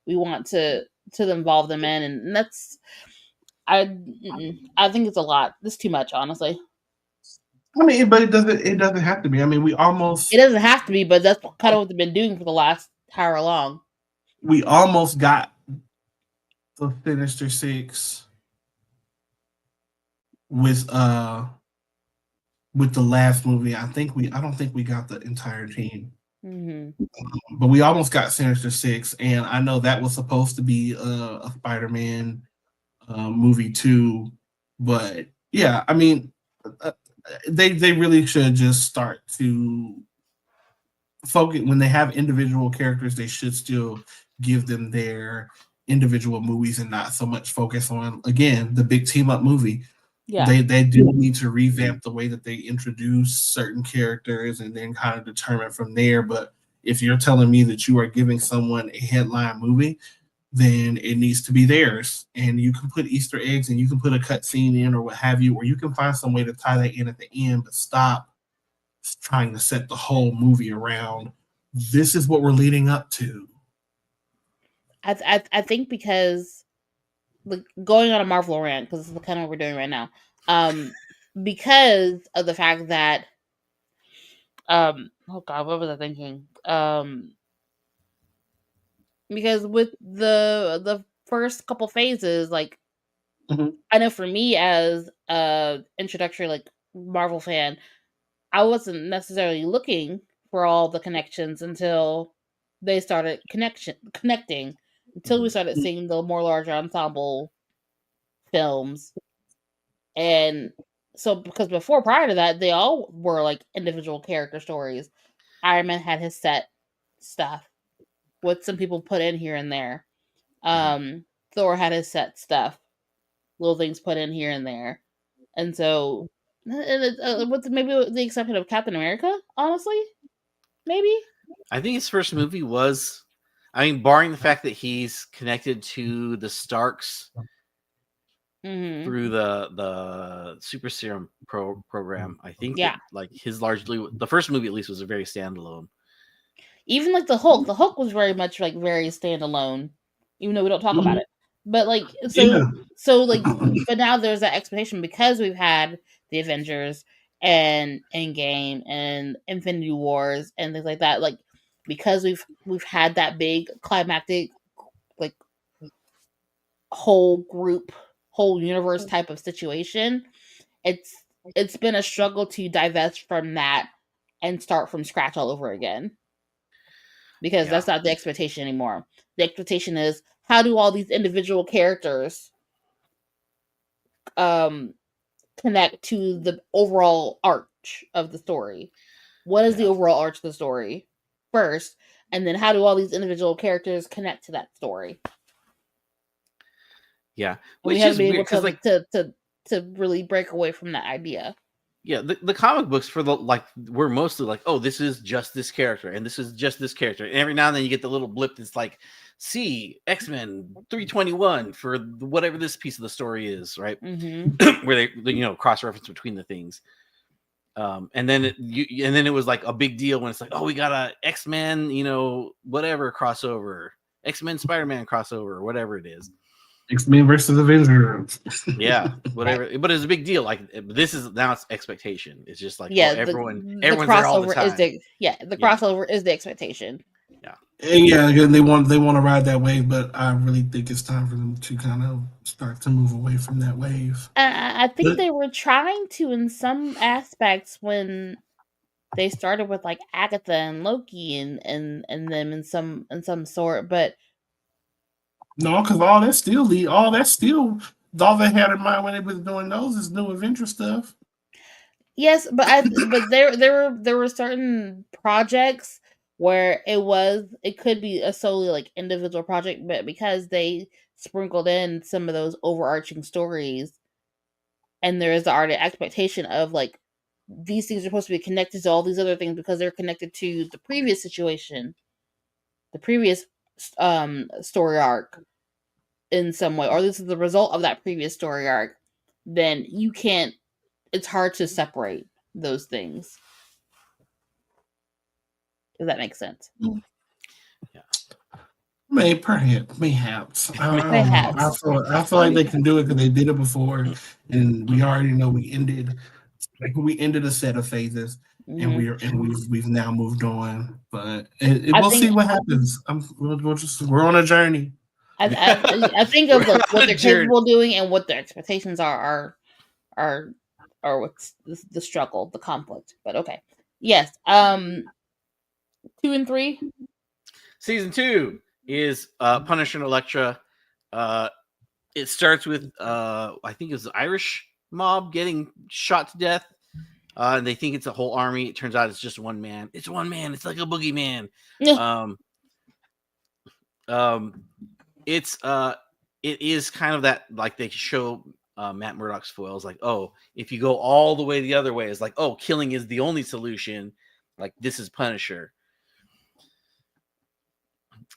Speaker 1: we want to involve them in, and that's I think it's a lot. It's too much, honestly.
Speaker 3: I mean, but it doesn't have to be. I mean,
Speaker 1: It doesn't have to be, but that's kind of what they've been doing for the last however long.
Speaker 3: we almost got the Sinister Six with the last movie. I don't think we got the entire team.
Speaker 1: Mm-hmm.
Speaker 3: But we almost got Sinister Six, and I know that was supposed to be a Spider-Man movie too. But yeah, I mean, they really should just start to focus when they have individual characters. They should still give them their individual movies and not so much focus on, again, the big team up movie.
Speaker 1: Yeah.
Speaker 3: They do need to revamp the way that they introduce certain characters and then kind of determine from there. But if you're telling me that you are giving someone a headline movie, then it needs to be theirs. And you can put Easter eggs and you can put a cut scene in or what have you, or you can find some way to tie that in at the end, but stop trying to set the whole movie around this is what we're leading up to.
Speaker 1: I think because like going on a Marvel rant, because this is kind of what we're doing right now, because of the fact that oh god, what was I thinking? Because with the first couple phases, like I know for me as a introductory like Marvel fan, I wasn't necessarily looking for all the connections until they started connecting until we started seeing the more larger ensemble films. And so because prior to that, they all were like individual character stories. Iron Man had his set stuff, what some people put in here and there. Thor had his set stuff, little things put in here and there. And so with maybe the exception of Captain America, honestly, maybe.
Speaker 2: I think his first movie was, I mean, barring the fact that he's connected to the Starks through the Super Serum program, I think that, like his largely the first movie at least was a very standalone.
Speaker 1: Even like the Hulk was very much like very standalone, even though we don't talk about it. But like so like but now there's that expectation because we've had the Avengers and Endgame and Infinity Wars and things like that. Like because we've had that big climactic like whole group, whole universe type of situation. It's been a struggle to divest from that and start from scratch all over again. Because that's not the expectation anymore. The expectation is how do all these individual characters connect to the overall arch of the story? What is the overall arch of the story first? And then how do all these individual characters connect to that story?
Speaker 2: Yeah.
Speaker 1: We haven't been able to, like, to really break away from that idea.
Speaker 2: Yeah, the comic books for we're mostly like, oh, this is just this character, and this is just this character. And every now and then you get the little blip that's like, see, X-Men 321 for whatever this piece of the story is, right? Where they cross-reference between the things. And then it was like a big deal when it's like, oh, we got a X-Men, whatever crossover, X-Men Spider-Man crossover, or whatever it is.
Speaker 3: X-Men versus Avengers.
Speaker 2: Yeah, whatever. But it's a big deal. Like this is now it's expectation. It's just like everyone's
Speaker 1: the
Speaker 2: there all the time.
Speaker 1: The crossover is the expectation.
Speaker 3: Yeah. And again, they want to ride that wave, but I really think it's time for them to kind of start to move away from that wave.
Speaker 1: I think they were trying to in some aspects when they started with like Agatha and Loki and them in some sort, but
Speaker 3: no, because all they had in mind when they was doing those is new Avenger stuff.
Speaker 1: Yes, but there were certain projects where it could be a solely like individual project, but because they sprinkled in some of those overarching stories, and there is the art expectation of like these things are supposed to be connected to all these other things because they're connected to the previous situation, the previous story arc. in some way, or this is the result of that previous story arc, then you can't. It's hard to separate those things. If that makes sense.
Speaker 3: Perhaps. I don't know.
Speaker 1: Perhaps.
Speaker 3: I feel like they can do it because they did it before, and we already know we ended a set of phases, and we've now moved on. But we'll see what happens. We're on a journey.
Speaker 1: I think of what they're capable of doing and what their expectations are what's the struggle, the conflict. But okay, yes. 2 and 3.
Speaker 2: Season 2 is Punisher and Elektra. It starts with I think it was the Irish mob getting shot to death. And they think it's a whole army. It turns out it's just one man. It's one man. It's like a boogeyman. It is kind of that, like they show Matt Murdock's foils, like, oh, if you go all the way the other way, it's like, oh, killing is the only solution. Like, this is Punisher.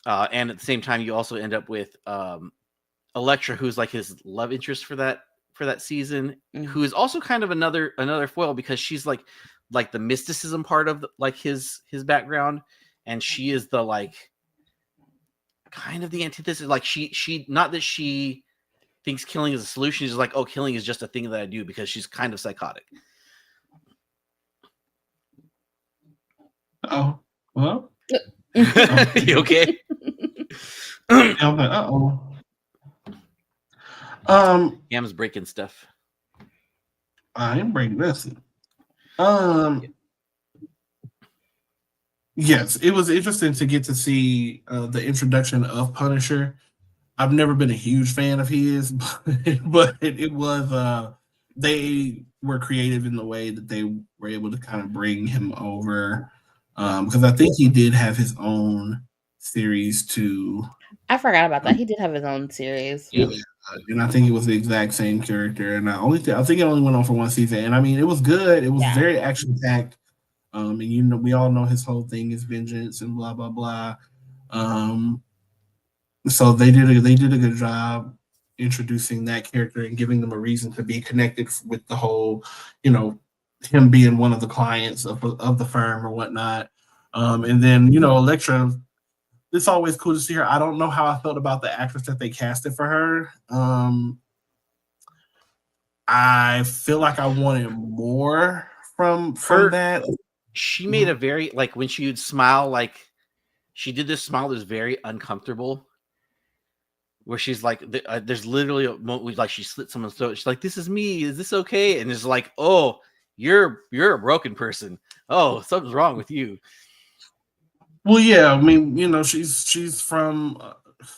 Speaker 2: And at the same time, you also end up with Elektra, who's like his love interest for that season, who is also kind of another foil, because she's like the mysticism part of his background, and she is the like kind of the antithesis. Like she not that she thinks killing is a solution, she's like, oh, killing is just a thing that I do, because she's kind of psychotic.
Speaker 3: Oh, well.
Speaker 2: You okay?
Speaker 3: I'm like, uh-oh.
Speaker 2: Yam's breaking stuff.
Speaker 3: I am breaking this. Yes, it was interesting to get to see the introduction of Punisher. I've never been a huge fan of his, but it was they were creative in the way that they were able to kind of bring him over, because I think he did have his own series too.
Speaker 1: I forgot about that. He did have his own series.
Speaker 3: Yeah, and I think it was the exact same character. And I think it only went on for one season. And I mean, it was good. It was very action packed. And we all know his whole thing is vengeance and blah blah blah. So they did a good job introducing that character and giving them a reason to be connected with the whole, him being one of the clients of the firm or whatnot. And then Elektra. It's always cool to see her. I don't know how I felt about the actress that they casted for her. I feel like I wanted more from that.
Speaker 2: She made a very, like, when she would smile, like she did this smile that was very uncomfortable, where she's like, there's literally a moment like she slit someone's throat. She's like, "This is me. Is this okay?" And it's like, "Oh, you're a broken person. Oh, something's wrong with you."
Speaker 3: Well, yeah, I mean, she's from,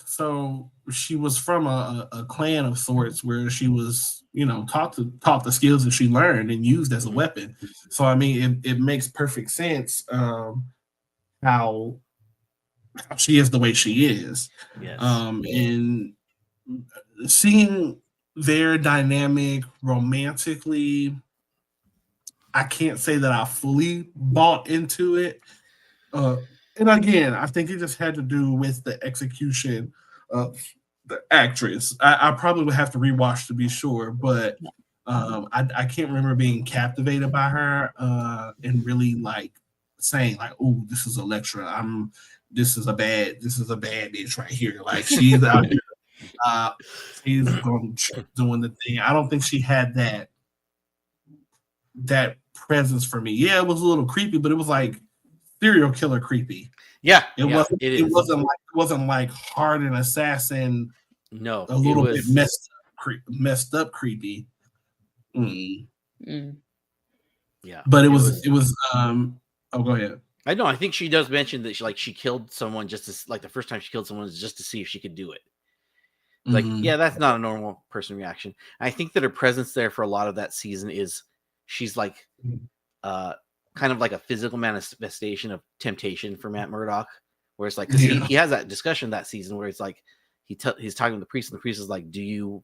Speaker 3: so she was from a clan of sorts where she was, taught the skills that she learned and used as a weapon. So I mean, it makes perfect sense how she is the way she is.
Speaker 2: Yes.
Speaker 3: And seeing their dynamic romantically, I can't say that I fully bought into it. And again, I think it just had to do with the execution of the actress. I probably would have to rewatch to be sure, but I can't remember being captivated by her and really like saying like, "Oh, this is Elektra. This is a bad bitch right here." Like she's out here, she's doing the thing. I don't think she had that presence for me. Yeah, it was a little creepy, but it was like serial killer creepy.
Speaker 2: Yeah,
Speaker 3: it wasn't like hardened assassin.
Speaker 2: No,
Speaker 3: a little bit messed up creepy.
Speaker 2: Yeah,
Speaker 3: but it was. Oh, go ahead.
Speaker 2: I know. I think she does mention that she killed someone just to, like, the first time she killed someone was just to see if she could do it. Like, yeah, that's not a normal person reaction. I think that her presence there for a lot of that season is she's like kind of like a physical manifestation of temptation for Matt Murdock, where it's like, because he has that discussion that season where it's like he's talking to the priest, and the priest is like, are you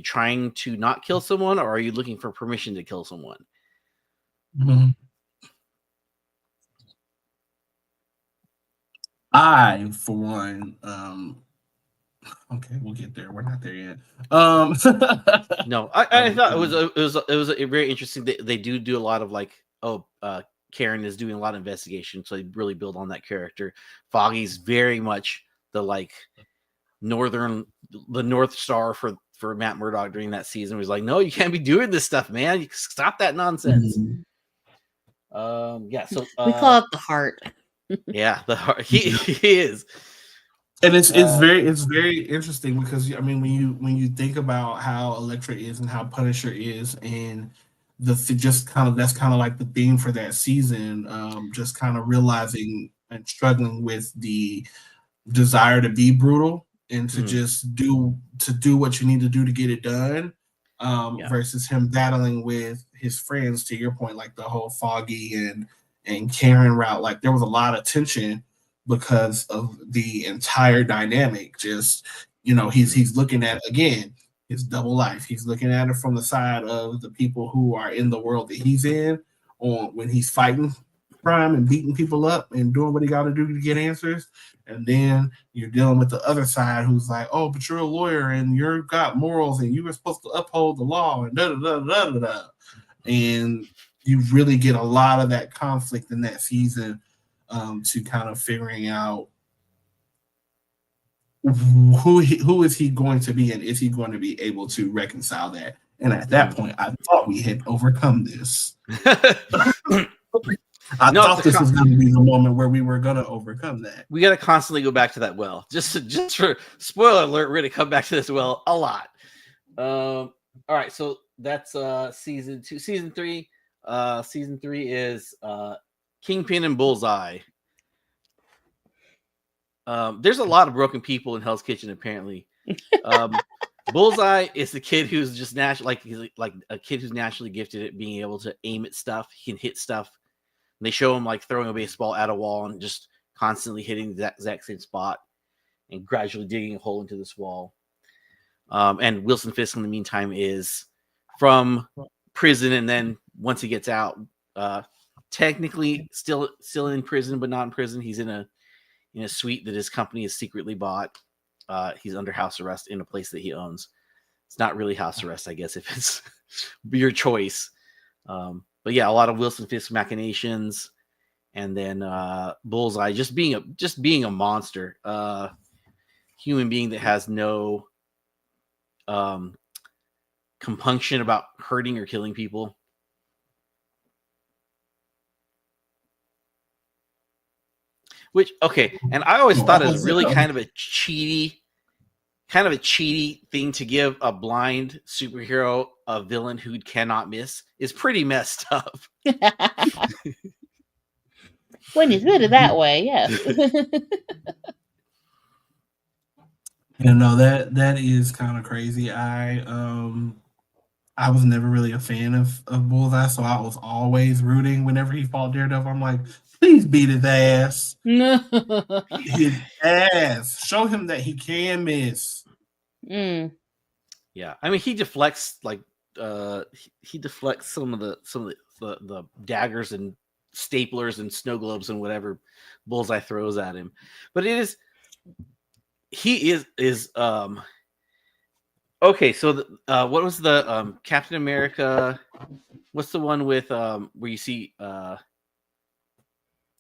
Speaker 2: trying to not kill someone, or are you looking for permission to kill someone?
Speaker 3: I, for one, Okay, we'll get there. We're not there yet.
Speaker 2: No, I thought it was a very interesting. They do a lot of like, Karen is doing a lot of investigation, so they really build on that character. Foggy's very much the like the North Star for Matt Murdock during that season. He was like, no, you can't be doing this stuff, man. You stop that nonsense. Yeah, so
Speaker 1: we call it the heart.
Speaker 2: Yeah, the heart. He is.
Speaker 3: And it's very interesting because I mean when you think about how Elektra is and how Punisher is, and that's kind of like the theme for that season, just kind of realizing and struggling with the desire to be brutal and to just do what you need to do to get it done, versus him battling with his friends. To your point, like the whole Foggy and Karen route, like there was a lot of tension because of the entire dynamic. Just, he's looking at, again, his double life. He's looking at it from the side of the people who are in the world that he's in, on when he's fighting crime and beating people up and doing what he got to do to get answers. And then you're dealing with the other side who's like, oh, but you're a lawyer and you've got morals and you were supposed to uphold the law and da da da da da da. And you really get a lot of that conflict in that season, to kind of figuring out who is he going to be and is he going to be able to reconcile that. And at that point, I thought we had overcome this. I thought this was going to be the moment where we were going to overcome that.
Speaker 2: We got to constantly go back to that well. Just for spoiler alert, we're going to come back to this well a lot. All right, so that's season 2. Season 3. Season 3 is Kingpin and Bullseye. There's a lot of broken people in Hell's Kitchen, apparently. Bullseye is the kid who's just he's like a kid who's naturally gifted at being able to aim at stuff. He can hit stuff. And they show him like throwing a baseball at a wall and just constantly hitting that exact same spot and gradually digging a hole into this wall. And Wilson Fisk, in the meantime, is from prison, and then once he gets out, technically still in prison, but not in prison. He's in a suite that his company has secretly bought. He's under house arrest in a place that he owns. It's not really house arrest, I guess, if it's your choice. But yeah, a lot of Wilson Fisk machinations, and then Bullseye just being a monster, human being that has no compunction about hurting or killing people. Which, okay, and I always thought it was really kind of a cheaty thing to give a blind superhero a villain who cannot miss. Is pretty messed up.
Speaker 1: When you put it that way, yes.
Speaker 3: That is kind of crazy. I was never really a fan of Bullseye, so I was always rooting whenever he fought Daredevil. I'm like, please beat his ass. His ass. Show him that he can miss.
Speaker 2: Yeah, I mean, he deflects he deflects some of the daggers and staplers and snow globes and whatever Bullseye throws at him. But he is okay. So what was the Captain America? What's the one with where you see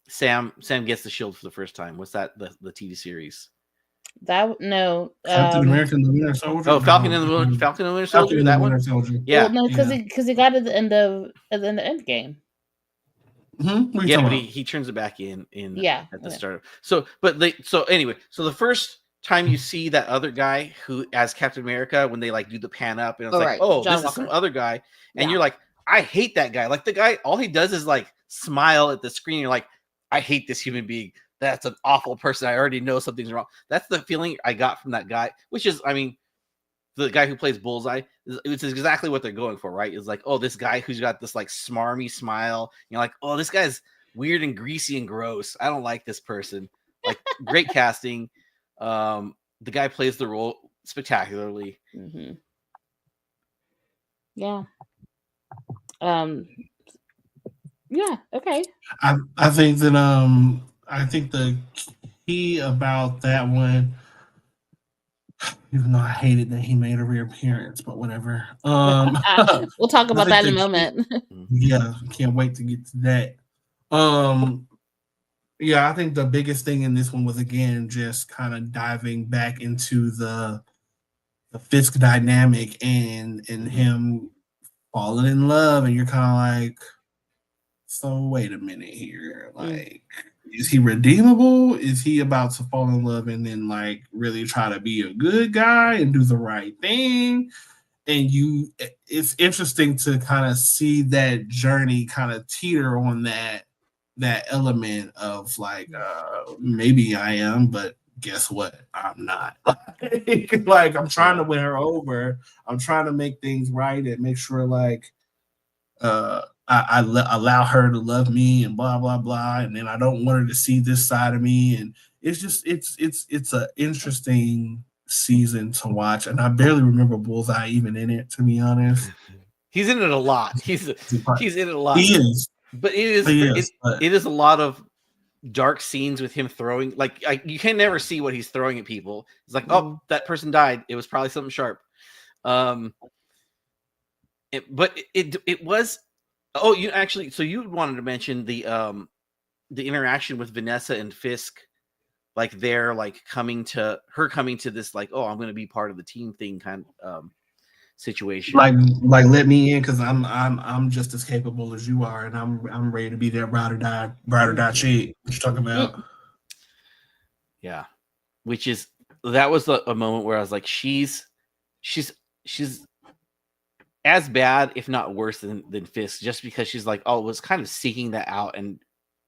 Speaker 2: Sam gets the shield for the first time? What's that? The TV series?
Speaker 3: Captain America and the Winter Soldier.
Speaker 2: Oh, Falcon and the Winter Soldier. That one. Yeah,
Speaker 1: well, no, because he got it at the end game.
Speaker 3: Mm-hmm.
Speaker 2: Yeah, but he turns it back in at the start. So anyway, the first time you see that other guy who as Captain America, when they like do the pan up, and it's like, oh, John this Walker. Is some other guy, and you're like, I hate that guy. Like the guy, all he does is like smile at the screen. You're like, I hate this human being. That's an awful person. I already know something's wrong. That's the feeling I got from that guy, which is, I mean, the guy who plays Bullseye, it's exactly what they're going for, right? It's like, oh, this guy who's got this like smarmy smile. You're like, oh, this guy's weird and greasy and gross. I don't like this person. Like, great casting. The guy plays the role spectacularly.
Speaker 1: Mm-hmm. Yeah. Yeah. Okay.
Speaker 3: I think that I think the key about that one, Even though I hated that he made a reappearance, but whatever.
Speaker 1: We'll talk about that in a moment.
Speaker 3: Yeah, can't wait to get to that. Yeah, I think the biggest thing in this one was again just kind of diving back into the Fisk dynamic and him falling in love, and you're kind of like, so wait a minute here, like, is he redeemable? Is he about to fall in love and then like really try to be a good guy and do the right thing? And it's interesting to kind of see that journey kind of teeter on that element of like, maybe I am, but guess what? I'm not. Like, I'm trying to win her over. I'm trying to make things right and make sure like I allow her to love me and blah blah blah, and then I don't want her to see this side of me, and it's just it's an interesting season to watch, and I barely remember Bullseye even in it, to be honest.
Speaker 2: He's in it a lot. He's in it a lot.
Speaker 3: He is,
Speaker 2: but it is a lot of dark scenes with him throwing. Like you can never see what he's throwing at people. It's like, oh, that person died. It was probably something sharp. It was. Oh, you actually. So you wanted to mention the interaction with Vanessa and Fisk, like they're like coming to this like, oh, I'm going to be part of the team thing kind of situation.
Speaker 3: Like let me in because I'm just as capable as you are, and I'm ready to be that ride or die chick. What you talking about?
Speaker 2: Yeah, that was a moment where I was like, she's as bad, if not worse than Fisk, just because she's like, oh, was kind of seeking that out. And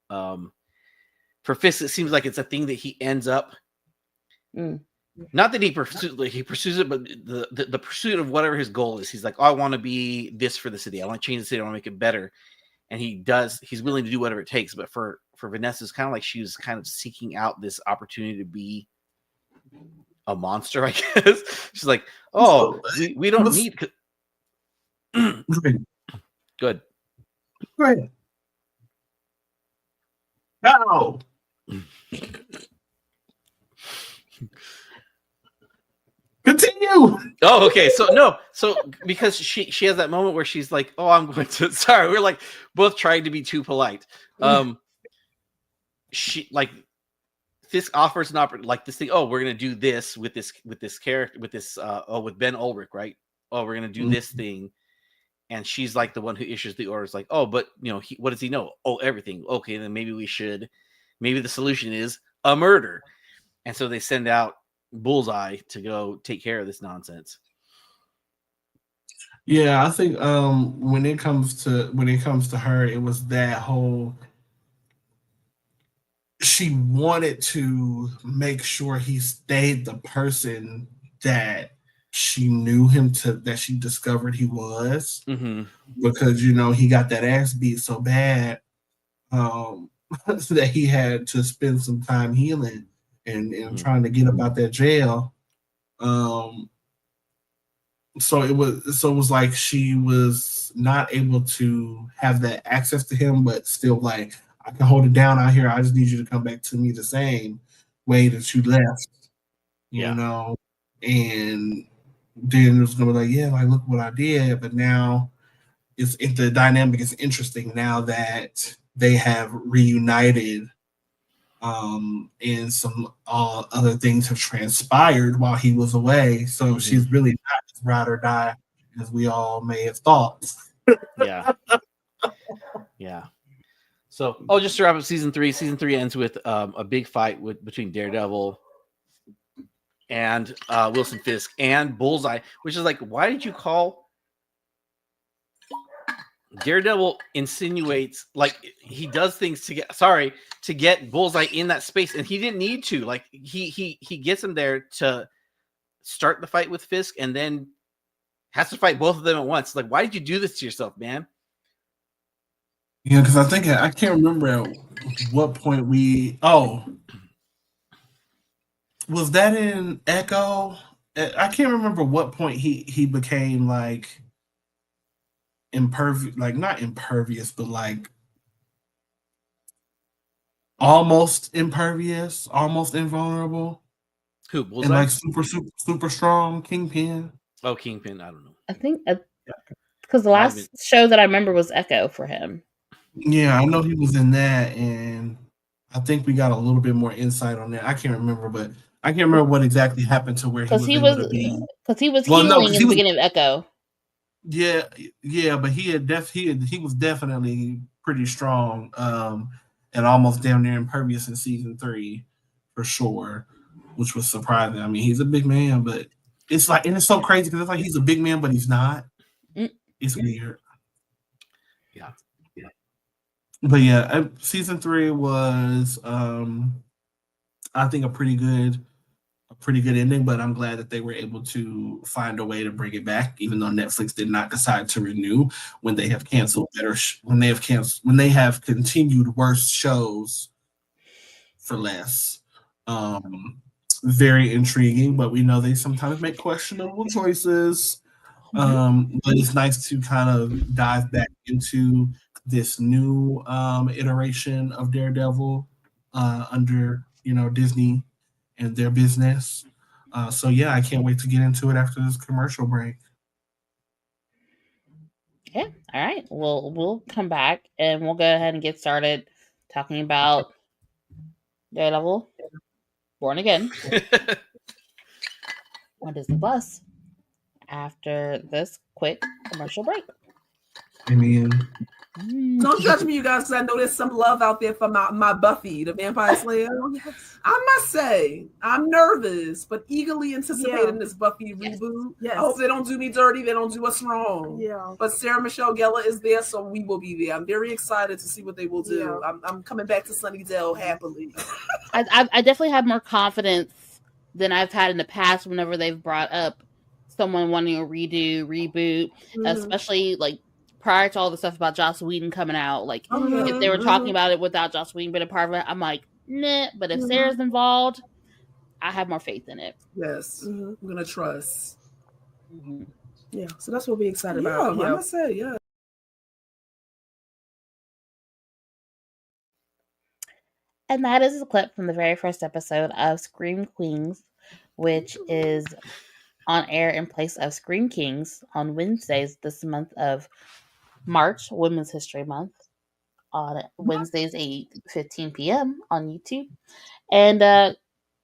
Speaker 2: for Fisk, it seems like it's a thing that he ends up, not that he pursues it, but the pursuit of whatever his goal is. He's like, oh, I want to be this for the city. I want to change the city. I want to make it better. And he's willing to do whatever it takes. But for Vanessa, it's kind of like she was kind of seeking out this opportunity to be a monster, I guess. She's like, oh, we don't need... Good.
Speaker 3: Go ahead. No. Continue.
Speaker 2: Oh, okay. So because she has that moment where she's like, "Oh, I'm going to." Sorry, we're like both trying to be too polite. She like Fisk offers an opportunity, like this thing. Oh, we're gonna do this with this character with this. With Ben Ulrich, right? Oh, we're gonna do this thing. And she's like the one who issues the orders, like, oh, but what does he know? Oh, everything. Okay, then maybe the solution is a murder. And so they send out Bullseye to go take care of this nonsense.
Speaker 3: Yeah, I think when it comes to her, it was that whole, she wanted to make sure he stayed the person that she knew him that she discovered he was, because he got that ass beat so bad that he had to spend some time healing and trying to get up out that jail. So it was like she was not able to have that access to him, but still like, I can hold it down out here. I just need you to come back to me the same way that you left, and then it was gonna be like, yeah, like look what I did. But now the dynamic is interesting now that they have reunited, and some other things have transpired while he was away. So she's really not as ride or die as we all may have thought.
Speaker 2: Yeah. So, just to wrap up season 3. Season 3 ends with a big fight between Daredevil and Wilson Fisk and Bullseye, which is like, why did you call Daredevil? Insinuates like he does things to get Bullseye in that space, and he didn't need to. Like he gets him there to start the fight with Fisk, and then has to fight both of them at once. Like, why did you do this to yourself, man?
Speaker 3: Yeah, because I can't remember at what point was that in Echo? I can't remember what point he became like impervious, like not impervious, but like almost impervious, almost invulnerable.
Speaker 2: Who?
Speaker 3: and
Speaker 2: Bullseye?
Speaker 3: like super strong Kingpin.
Speaker 2: Oh, Kingpin. I don't know.
Speaker 1: I think because the
Speaker 2: Might have
Speaker 1: last show that I remember was Echo for him.
Speaker 3: Yeah, I know he was in that, and I think we got a little bit more insight on that. I can't remember, but I can't remember what exactly happened to where he
Speaker 1: Because
Speaker 3: was
Speaker 1: he
Speaker 3: able
Speaker 1: was
Speaker 3: to be. Well, no,
Speaker 1: healing
Speaker 3: because
Speaker 1: in
Speaker 3: he
Speaker 1: the
Speaker 3: was.
Speaker 1: beginning of Echo.
Speaker 3: Yeah, but he was definitely pretty strong, and almost damn near impervious in season 3, for sure, which was surprising. I mean, he's a big man, but it's like, and it's so crazy because it's like he's a big man, but he's not.
Speaker 1: Mm.
Speaker 3: It's weird.
Speaker 2: Yeah.
Speaker 3: But yeah, season 3 was, I think, a pretty good ending. But I'm glad that they were able to find a way to bring it back, even though Netflix did not decide to renew when they have canceled when they have continued worse shows for less. Very intriguing, but we know they sometimes make questionable choices. But it's nice to kind of dive back into this new iteration of Daredevil under Disney and their business. So yeah, I can't wait to get into it after this commercial break.
Speaker 1: Yeah. All right. We'll come back and we'll go ahead and get started talking about Daredevil, Born Again on Disney Plus after this quick commercial break.
Speaker 3: Amen.
Speaker 6: Don't judge me, you guys, because I know there's some love out there for my Buffy, the Vampire Slayer. I must say, I'm nervous, but eagerly anticipating this Buffy reboot.
Speaker 7: Yes.
Speaker 6: I hope they don't do me dirty. They don't do us wrong.
Speaker 7: Yeah.
Speaker 6: But Sarah Michelle Gellar is there, so we will be there. I'm very excited to see what they will do.
Speaker 7: Yeah.
Speaker 6: I'm coming back to Sunnydale happily.
Speaker 1: I definitely have more confidence than I've had in the past whenever they've brought up someone wanting a reboot, especially like prior to all the stuff about Joss Whedon coming out. Like if they were talking about it without Joss Whedon being a part of it, I'm like, nah. But if Sarah's involved, I have more faith in it.
Speaker 6: Yes, I'm gonna trust.
Speaker 7: Yeah, so that's what we're excited
Speaker 6: Yeah,
Speaker 7: about.
Speaker 6: I must say, yeah.
Speaker 1: And that is a clip from the very first episode of Scream Queens, which is on air in place of Scream Kings on Wednesdays this month of March, Women's History Month, on Wednesdays 8:15 p.m. on YouTube. And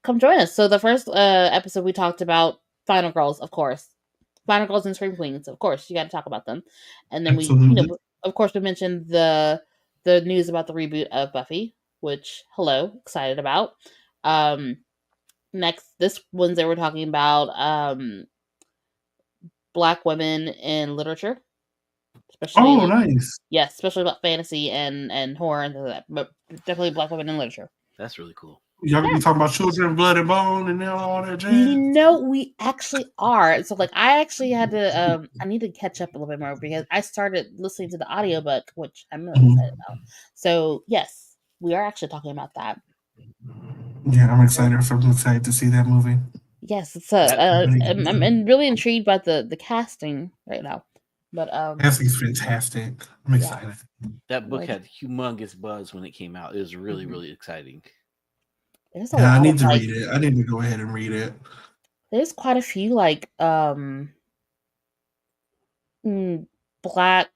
Speaker 1: come join us. So the first episode we talked about Final Girls, of course. Final Girls and Scream Queens, of course. You got to talk about them. And then
Speaker 3: Absolutely.
Speaker 1: of course, we mentioned the news about the reboot of Buffy, which, excited about. Next, this Wednesday, we're talking about Black women in literature. Especially
Speaker 3: nice.
Speaker 1: Yes, especially about fantasy and horror and that, but definitely Black women in literature.
Speaker 2: That's really cool.
Speaker 3: Y'all gonna be talking about Children of Blood and Bone and all that jazz?
Speaker 1: We actually are. So like I actually had to I need to catch up a little bit more because I started listening to the audiobook, which I'm really excited about. So yes, we are actually talking about that.
Speaker 3: Yeah, I'm excited to see that movie.
Speaker 1: Yes, it's I'm really intrigued by the casting right now. But
Speaker 3: casting's fantastic. I'm excited.
Speaker 2: That book had humongous buzz when it came out. It was really, really exciting.
Speaker 1: There's
Speaker 3: I need to read it. I need to go ahead and read it.
Speaker 1: There's quite a few Black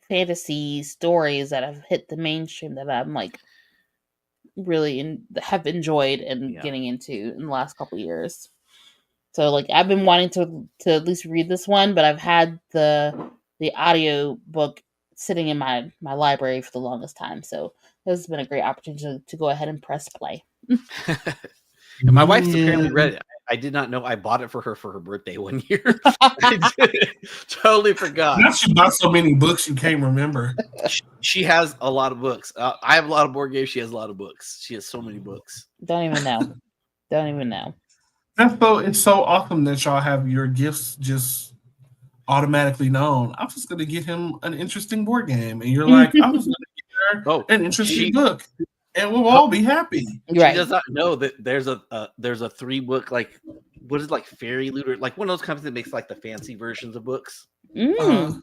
Speaker 1: fantasy stories that have hit the mainstream that I'm like really have enjoyed and getting into in the last couple of years. So like I've been wanting to at least read this one, but I've had the audio book sitting in my library for the longest time. So this has been a great opportunity to go ahead and press play.
Speaker 2: And my wife's apparently read it. I did not know. I bought it for her birthday one year. I totally forgot.
Speaker 3: Now she bought so many books you can't remember.
Speaker 2: She has a lot of books. I have a lot of board games. She has a lot of books. She has so many books.
Speaker 1: Don't even know.
Speaker 3: It's so awesome that y'all have your gifts just automatically known. I'm just gonna get him an interesting board game, and you're like, I'm just gonna get her an interesting book, and we'll all be happy.
Speaker 2: She does not know that there's a 3-book what is it, like fairy looter, like one of those companies that makes like the fancy versions of books, where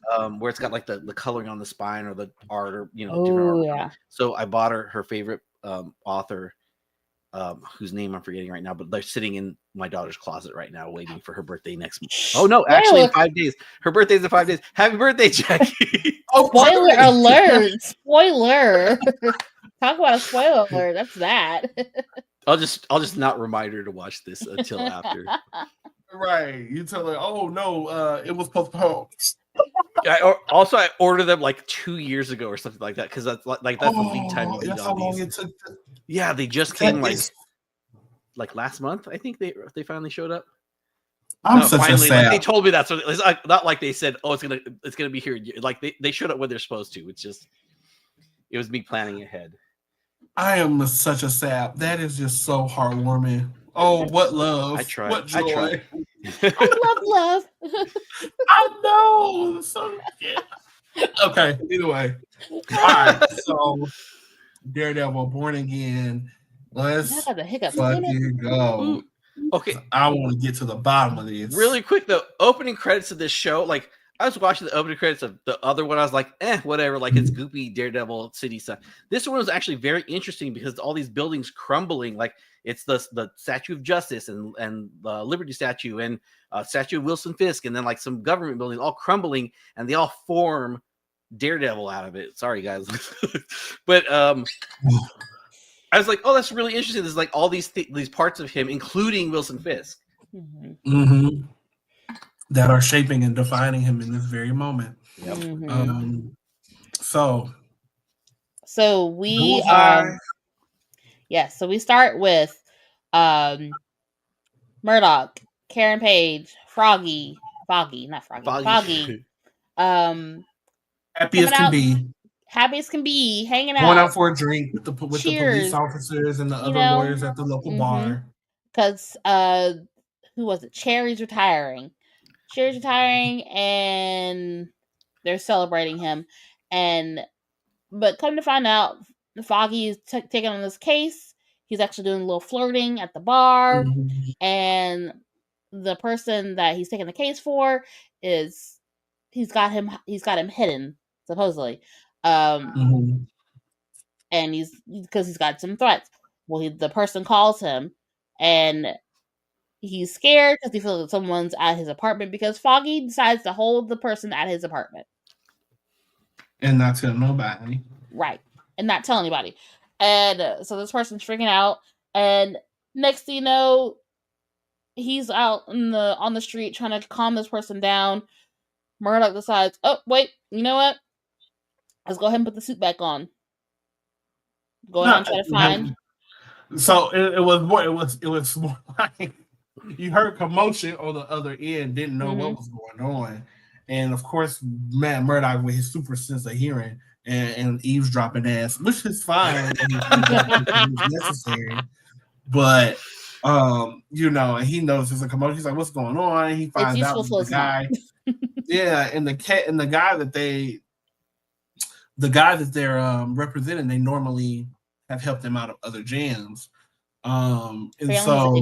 Speaker 2: it's got like the coloring on the spine or the art or different art.
Speaker 1: Yeah.
Speaker 2: So I bought her favorite author, whose name I'm forgetting right now, but they're sitting in my daughter's closet right now, waiting for her birthday next month. Oh no, actually in 5 days. Her birthday's in 5 days. Happy birthday, Jackie!
Speaker 3: Oh,
Speaker 1: Spoiler alert! Spoiler! Talk about a spoiler alert. That's that.
Speaker 2: I'll just not remind her to watch this until after.
Speaker 3: Right. You tell her, oh no, it was postponed.
Speaker 2: I ordered them like 2 years ago or something like that, because that's like that's the lead time you need
Speaker 3: That's how
Speaker 2: on
Speaker 3: long
Speaker 2: these.
Speaker 3: it took.
Speaker 2: Yeah, they just came like last month. I think they finally showed up.
Speaker 3: I'm such a sap.
Speaker 2: Like they told me that, so it's not like they said, "Oh, it's gonna be here." Like they showed up when they're supposed to. It was me planning ahead.
Speaker 3: I am such a sap. That is just so heartwarming. Oh, what love!
Speaker 2: I tried.
Speaker 3: What joy!
Speaker 1: I love.
Speaker 3: I know. So yeah. Okay. Either way. All right. So Daredevil, Born Again. Let's
Speaker 1: I got the hiccups.
Speaker 3: fucking go.
Speaker 2: Okay,
Speaker 3: I want to get to the bottom of this.
Speaker 2: really quick, the opening credits of this show, like I was watching the opening credits of the other one, I was like, whatever, like it's goopy Daredevil city stuff. This one was actually very interesting because all these buildings crumbling, like it's the Statue of Justice and the Liberty Statue and Statue of Wilson Fisk, and then like some government buildings all crumbling, and they all form Daredevil out of it. Sorry guys. But I was like, oh, that's really interesting. There's like all these parts of him, including Wilson Fisk,
Speaker 3: that are shaping and defining him in this very moment.
Speaker 2: Yep.
Speaker 3: So
Speaker 1: we are. Yes, so we start with Murdoch, Karen Page, Foggy. Happy as can be, hanging out,
Speaker 3: going out for a drink with the police officers and the other lawyers at the local bar.
Speaker 1: Because who was it? Cherry's retiring, and they're celebrating him. But come to find out, Foggy is taking on this case. He's actually doing a little flirting at the bar, and the person that he's taking the case for he's got him hidden, supposedly. And because he's got some threats. Well, the person calls him, and he's scared because he feels that someone's at his apartment, because Foggy decides to hold the person at his apartment
Speaker 3: and not tell nobody.
Speaker 1: Right, and not tell anybody. And so this person's freaking out, and next thing you know, he's out on the street trying to calm this person down. Murdoch decides, oh wait, you know what? Let's go ahead and put the suit back on. Go ahead and try to find.
Speaker 3: So it was more like you heard commotion on the other end, didn't know what was going on, and of course, Matt Murdock with his super sense of hearing and eavesdropping ass, which is fine and necessary, but and he knows there's a commotion. He's like, "What's going on?" And he finds out the guy, and the guy that they're representing, they normally have helped them out of other jams. And so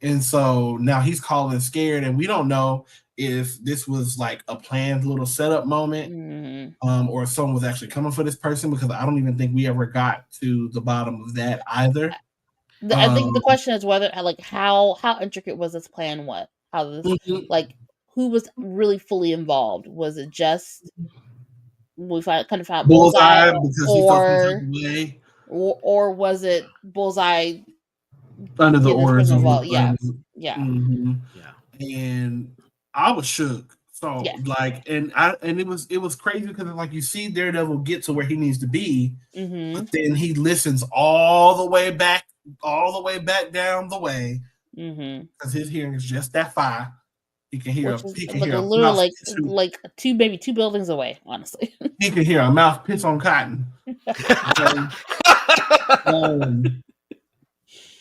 Speaker 3: and so now he's calling scared, and we don't know if this was like a planned little setup moment, or if someone was actually coming for this person, because I don't even think we ever got to the bottom of that either.
Speaker 1: I think the question is whether, like, how intricate was this plan? Who was really fully involved? Was it just kind of found Bullseye because or was it Bullseye
Speaker 3: under the orders of
Speaker 1: yeah.
Speaker 3: And I was shook. So and it was crazy because like you see Daredevil get to where he needs to be, but then he listens all the way back down the way, because his hearing is just that far. He can hear. He can hear
Speaker 1: literally like two buildings away. Honestly,
Speaker 3: he can hear a mouse piss on cotton.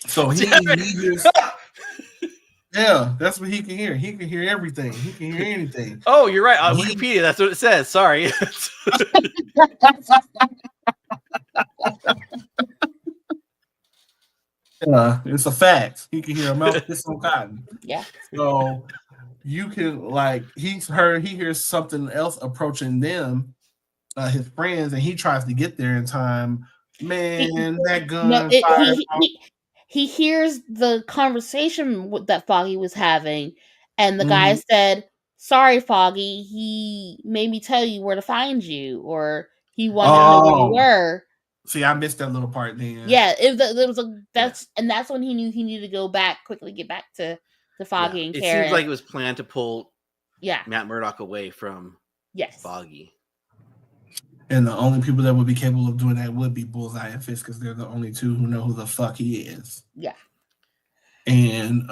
Speaker 3: So he just. Yeah, that's what he can hear. He can hear everything. He can hear anything.
Speaker 2: Oh, you're right. On Wikipedia, that's what it says. Sorry.
Speaker 3: It's a fact. He can hear a mouse piss on cotton.
Speaker 1: Yeah.
Speaker 3: So you can he hears something else approaching them, his friends, and he tries to get there in time Man, that gun
Speaker 1: No,
Speaker 3: fired off.
Speaker 1: he hears the conversation that Foggy was having, and the guy
Speaker 3: Mhm.
Speaker 1: said, "Sorry, Foggy. He made me tell you where to find you, or he wanted to know where you
Speaker 3: Oh.
Speaker 1: were."
Speaker 3: See, I missed that little part then.
Speaker 1: Yeah, it was a that's when he knew he needed to go back quickly, get back to Foggy and
Speaker 2: It
Speaker 1: Karen.
Speaker 2: seems like it was planned to pull
Speaker 1: Yeah.
Speaker 2: Matt Murdock away from
Speaker 1: Yes.
Speaker 2: Foggy.
Speaker 3: And the only people that would be capable of doing that would be Bullseye and Fisk, because they're the only two who know who the fuck he is.
Speaker 1: Yeah.
Speaker 3: And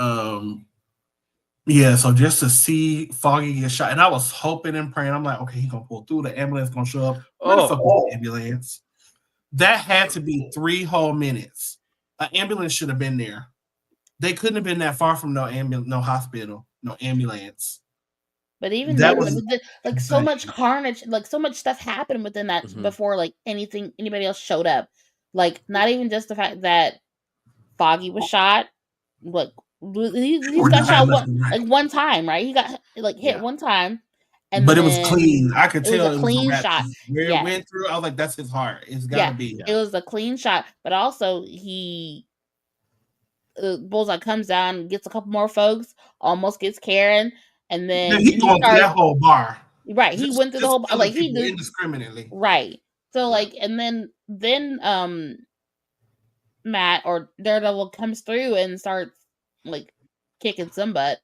Speaker 3: yeah, so just to see Foggy get shot, and I was hoping and praying, I'm like, okay, he's gonna pull through, the ambulance gonna show up. Where the fuck was the ambulance? That had to be 3 whole minutes. An ambulance should have been there. They couldn't have been that far from no hospital, no ambulance.
Speaker 1: But even
Speaker 3: That
Speaker 1: then,
Speaker 3: was
Speaker 1: like so much carnage, like so much stuff happened within that before like anybody else showed up. Like not even just the fact that Foggy was shot, like he got shot one time, right? He got like hit one time, and
Speaker 3: but
Speaker 1: then
Speaker 3: it was clean. I could tell
Speaker 1: it was a clean shot.
Speaker 3: Where it went through, I was like, that's his heart. It's gotta be.
Speaker 1: It was a clean shot, but also Bullseye comes down, gets a couple more folks, almost gets Karen, and then
Speaker 3: he going through that whole bar.
Speaker 1: Right, he went through the whole bar, like he did
Speaker 3: indiscriminately.
Speaker 1: Right. So like, and then Matt or Daredevil comes through and starts like kicking some butt.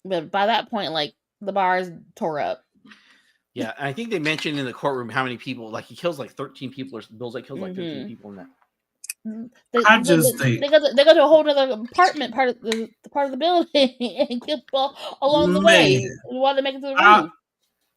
Speaker 1: But by that point, like the bar is tore up.
Speaker 2: Yeah, and I think they mentioned in the courtroom how many people, like he kills like 13 people, or Bullseye kills like 13 people in that.
Speaker 1: They go to a whole other apartment part of the building and kill people along the way while they make it to the room.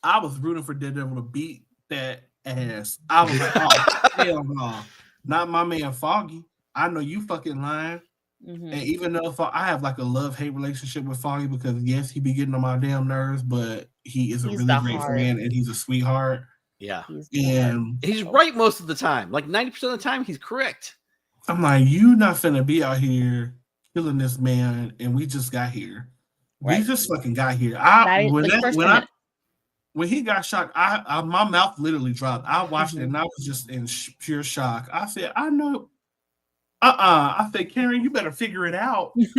Speaker 3: I was rooting for Daredevil to beat that ass. I was like, oh, hell no. Not my man Foggy. I know you fucking lying. And even though I have like a love-hate relationship with Foggy, because yes, he be getting on my damn nerves, but he is a really great friend and he's a sweetheart.
Speaker 2: Yeah.
Speaker 3: And
Speaker 2: he's right most of the time. Like 90% of the time, he's correct.
Speaker 3: I'm like, you not finna be out here killing this man, and we just got here. Right. We just fucking got here. When he got shot, I my mouth literally dropped. I watched it and I was just in pure shock. I said, I know. I said, Karen, you better figure it out. Keep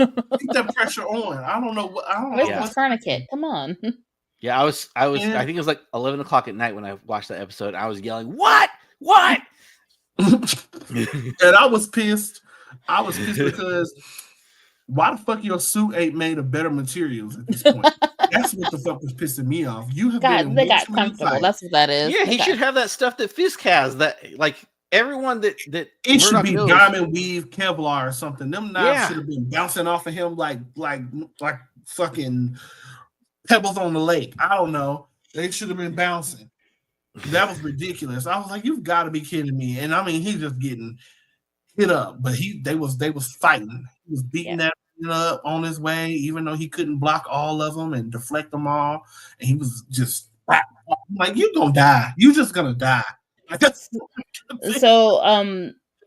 Speaker 3: that pressure on. I don't know what. I don't know.
Speaker 1: What's tourniquet? Come on.
Speaker 2: Yeah, I was. I think it was like 11 o'clock at night when I watched that episode. I was yelling, "What? What?"
Speaker 3: And I was pissed. I was pissed because why the fuck your suit ain't made of better materials at this point? That's what the fuck was pissing me off. You have been
Speaker 1: they got comfortable. Fight. That's what that is.
Speaker 2: Yeah, he should have that stuff that Fisk has. That like everyone that
Speaker 3: it
Speaker 2: Murdoch
Speaker 3: should be
Speaker 2: knows.
Speaker 3: diamond weave Kevlar or something. Them knives should have been bouncing off of him like fucking pebbles on the lake. I don't know. They should have been bouncing. That was ridiculous. I was like, you've got to be kidding me. And I mean, he's just getting hit up, but they was fighting. He was beating that up on his way, even though he couldn't block all of them and deflect them all. And he was just like, you're gonna die. You're just gonna die.
Speaker 1: So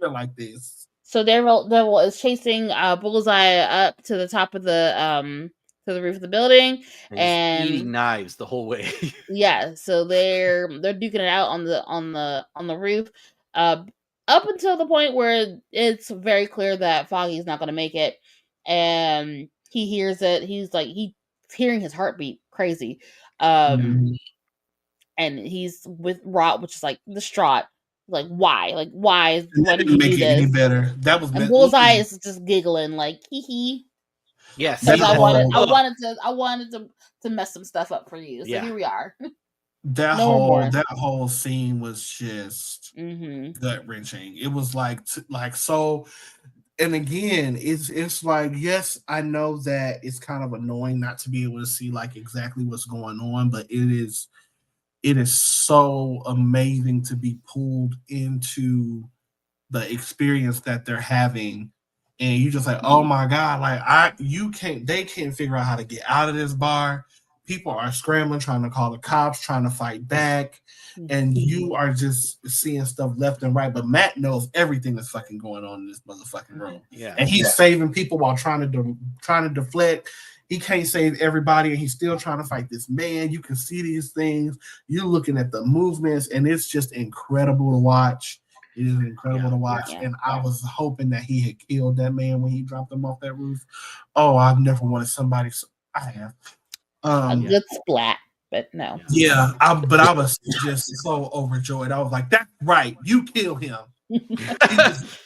Speaker 3: like this.
Speaker 1: So Daredevil is chasing Bullseye up to the top of the to the roof of the building and
Speaker 2: eating knives the whole way.
Speaker 1: Yeah, so they're duking it out on the roof, up until the point where it's very clear that Foggy's not going to make it, and he hears it. He's hearing his heartbeat crazy, and he's with Rot, which is like distraught. Like why? Like why? Why did you do this?
Speaker 3: Any better? That was.
Speaker 1: And Bullseye is just giggling like hee hee.
Speaker 2: Yes,
Speaker 1: I wanted to mess some stuff up for you. So here we are.
Speaker 3: That whole scene was just gut wrenching. It was like so. And again, it's like, yes, I know that it's kind of annoying not to be able to see like exactly what's going on, but it is so amazing to be pulled into the experience that they're having. And you just like, oh my God, they can't figure out how to get out of this bar. People are scrambling, trying to call the cops, trying to fight back. And you are just seeing stuff left and right. But Matt knows everything that's fucking going on in this motherfucking room.
Speaker 2: Yeah.
Speaker 3: And he's saving people while trying to deflect. he can't save everybody, and he's still trying to fight this man. You can see these things. You're looking at the movements, and it's just incredible to watch. It is incredible to watch. And I was hoping that he had killed that man when he dropped him off that roof. Oh, I've never wanted somebody. I have.
Speaker 1: A good splat, but no.
Speaker 3: Yeah, but I was just so overjoyed. I was like, "That's right, you kill him."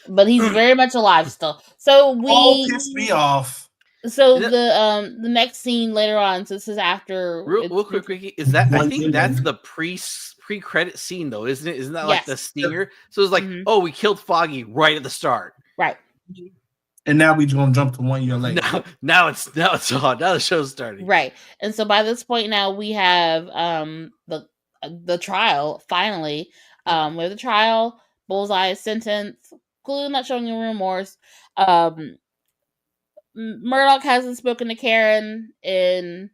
Speaker 1: But he's very much alive still. So we
Speaker 3: pissed me off.
Speaker 1: So the next scene later on. So this is after.
Speaker 2: Real quick, Ricky, is that? I think that's the pre-credit scene, though, isn't it? Isn't that like the stinger? So it's like, oh, we killed Foggy right at the start,
Speaker 1: right?
Speaker 3: And now we gonna jump to 1 year later.
Speaker 2: Now it's on. Now the show's starting.
Speaker 1: Right. And so by this point now we have the trial finally. We have the trial, Bullseye's sentence, clearly not showing any remorse. Murdoch hasn't spoken to Karen in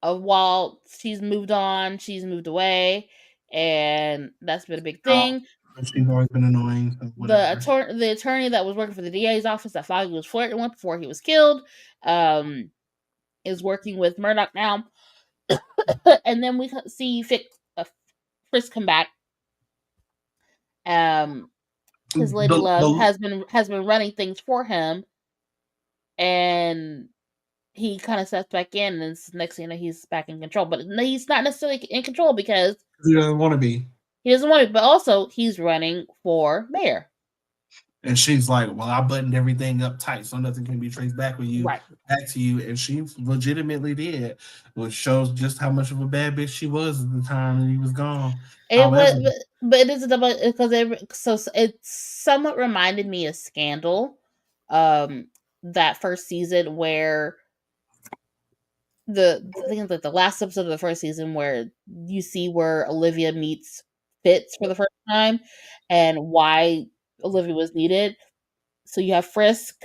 Speaker 1: a while. She's moved on, she's moved away, and that's been a big thing.
Speaker 3: She's always been annoying. So
Speaker 1: the attorney that was working for the DA's office that Foggy was flirting with before he was killed is working with Murdoch now. And then we see Frisk come back. His lady love has been running things for him, and he kind of steps back in, and next thing you know, he's back in control. But he's not necessarily in control because
Speaker 3: he doesn't want to be.
Speaker 1: He doesn't want it, but also he's running for mayor.
Speaker 3: And she's like, "Well, I buttoned everything up tight, so nothing can be traced back with you, back to you." And she legitimately did, which shows just how much of a bad bitch she was at the time that he was gone.
Speaker 1: But it is a double because it somewhat reminded me of Scandal, that first season where the thing is like the last episode of the first season where you see where Olivia meets Fitz for the first time and why Olivia was needed. So you have Frisk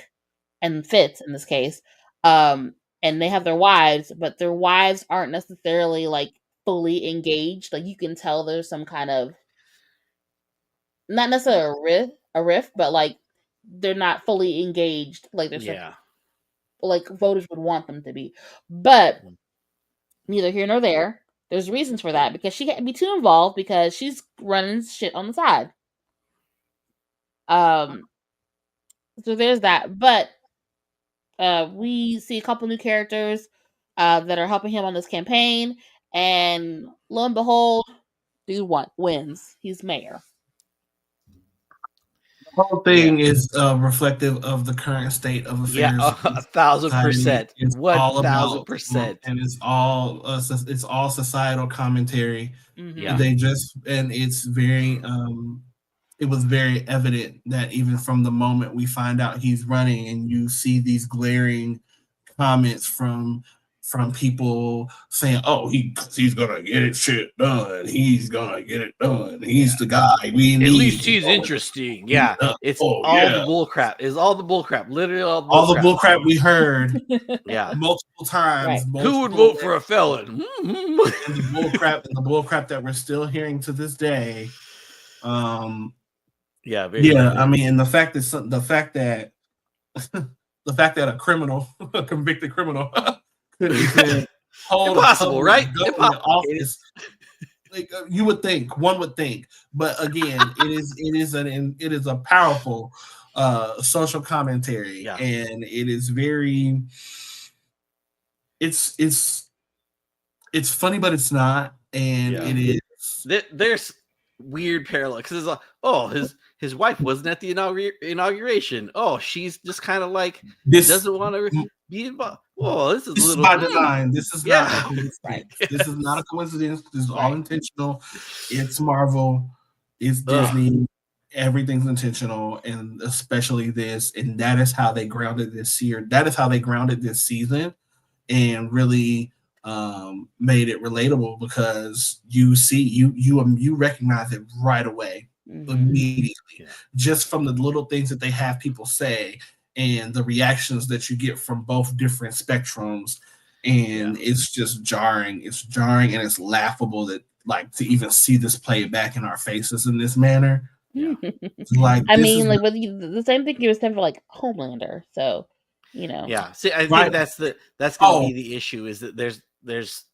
Speaker 1: and Fitz in this case, and they have their wives, but their wives aren't necessarily like fully engaged. Like you can tell there's some kind of not necessarily a rift, but like they're not fully engaged. Like there's like voters would want them to be, but neither here nor there. There's reasons for that because she can't be too involved because she's running shit on the side. So there's that, but we see a couple new characters that are helping him on this campaign, and lo and behold, dude wins. He's mayor.
Speaker 3: The whole thing is reflective of the current state of affairs.
Speaker 2: Yeah, 1,000%. 1,000%.
Speaker 3: And it's all societal commentary.
Speaker 1: Mm-hmm.
Speaker 3: They just it's very it was very evident that even from the moment we find out he's running, and you see these glaring comments from people saying, "Oh, he's gonna get it shit done. He's gonna get it done. He's the guy we need.
Speaker 2: At least he's interesting." Yeah, it's all the bullcrap. It's all the bullcrap. Literally all the
Speaker 3: bullcrap we heard.
Speaker 2: Yeah,
Speaker 3: multiple times.
Speaker 1: Right.
Speaker 2: Who would vote for a felon?
Speaker 3: And the bullcrap that we're still hearing to this day. I mean, the fact that a criminal, a convicted criminal.
Speaker 2: Impossible, right?
Speaker 3: Office. Like one would think, but again, it is a powerful social commentary, and it is very. It's funny, but it's not, and it is.
Speaker 2: There's weird parallel because it's like, his wife wasn't at the inauguration. Oh, she's just kind of like doesn't want to be involved. Oh, this is
Speaker 3: by design. This is not a coincidence. This is not a coincidence. This is all intentional. It's Marvel. It's Disney. Everything's intentional, and especially this. And that is how they grounded this year. That is how they grounded this season, and really made it relatable because you see you recognize it right away, immediately, just from the little things that they have people say. And the reactions that you get from both different spectrums, and it's just jarring. It's jarring, and it's laughable that to even see this play back in our faces in this manner.
Speaker 1: Yeah. Like, I mean, like with the same thing you was saying for like Homelander. So
Speaker 2: Yeah. See, I think
Speaker 3: Right.
Speaker 2: that's going to be the issue, is that there's